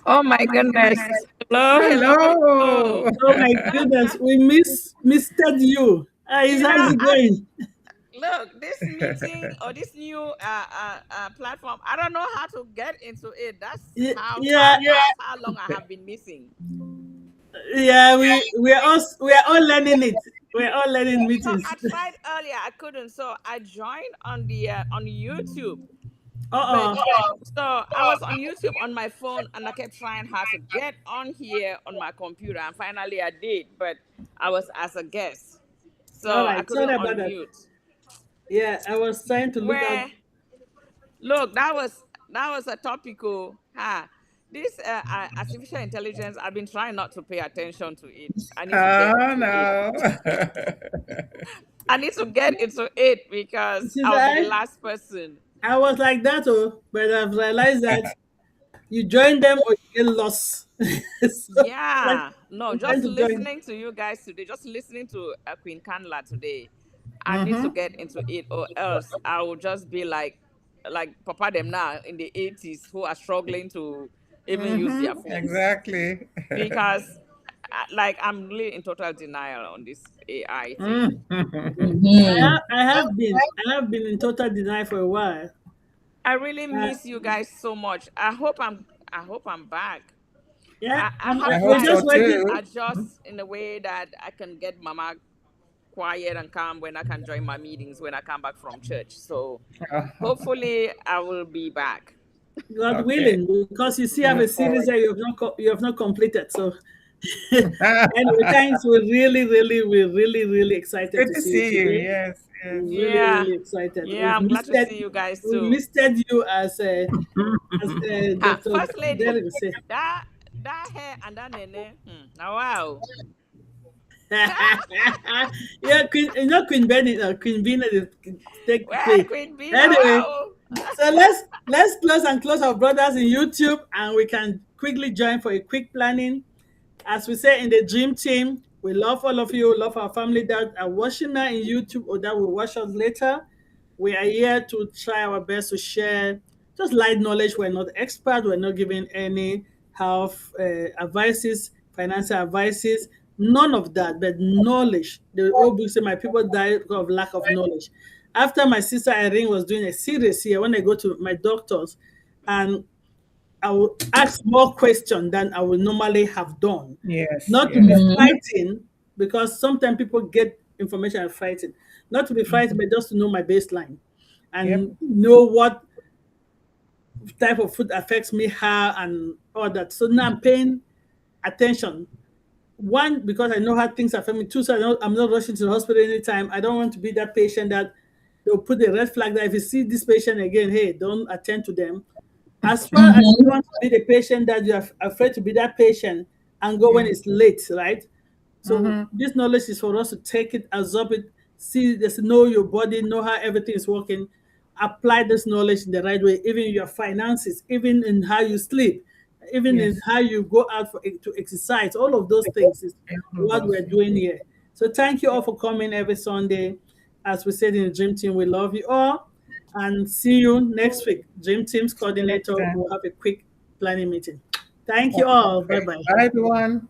Oh my goodness. Hello, hello, Hello. hello. Oh my goodness, we misted you. How's it going? Look, this meeting or this new platform, I don't know how to get into it. That's how Yeah, that's how long I have been missing. yeah. We are all learning it. We're all learning So meetings. I tried earlier, I couldn't. So I joined on YouTube. But Uh-oh. so I was on YouTube on my phone and I kept trying how to get on here on my computer. And finally I did, but I was as a guest. All So I right. Sorry couldn't about that. unmute. Yeah, I was trying to look at. Where look, that was a topical. This artificial intelligence, I've been trying not to pay attention to it. I need to get Oh into it. no. I need to get into it because Since I'll be the last person. I was like that, but I've realized that you join them or you get lost. So, like, Yeah, no, I'm trying just to join. listening to you guys today, just listening to Queen Kanla today. I need to Mm-hmm. get into it, or else I will just be like Papa them now in the 80s who are struggling to even use Mm-hmm. their phones Exactly. because like I'm really in total denial on this AI thing. Mm-hmm. Mm-hmm. I have been in total denial for a while. I really Uh, miss you guys so much. I hope I'm back. yeah, I have I hope we're tried so just to waiting. too. adjust in a way that I can get Mama quiet and calm when I can join my meetings when I come back from church. So hopefully I will be back. God Okay. willing, because you see, We I have look a series forward. that you have not completed. So anyway, thanks. We're really excited Good to to see you see you. today. Yes, yes. We're really, Yeah. really excited. Yeah, I'm glad to see you guys We too. missed you as Dr. First lady, Derek would say. that hair and that nene. Now wow. Yeah, Queen Bennett, Queen Bennett is take Well, pay. Queen B, now Anyway, wow. so let's close our brothers in YouTube, and we can quickly join for a quick planning. As we say in the dream team, we love all of you, love our family that are watching now in YouTube or that will watch us later. We are here to try our best to share just light knowledge. We're not experts. We're not giving any health advices, financial advices, none of that, but knowledge. The old book say, my people die because of lack of knowledge. After my sister Irene was doing a series here, when I go to my doctors, and I will ask more questions than I would normally have done. Yes, Not to be yes. fighting, because sometimes people get information and fighting. Not to be fighting, but just to know my baseline Yep. and know what type of food affects me, how, and all that. So now I'm paying attention. One, because I know how things affect me. Two, so I'm not rushing to the hospital anytime. I don't want to be that patient that they'll put a red flag that if you see this patient again, hey, don't attend to them. As far as you don't want to be the patient that you're afraid to be that patient and go when Yeah. it's late, right? So Mm-hmm. this knowledge is for us to take it, absorb it, see this, know your body, know how everything is working, apply this knowledge in the right way, even in your finances, even in how you sleep, even in Yes. how you go out to exercise. All of those things is All of what those. we're doing here. So thank you all for coming every Sunday. As we said in the Dream Team, we love you all. And see you next week. Dream Team's See you next coordinator time. will have a quick planning meeting. Thank you all. Okay. Bye bye. Bye, everyone.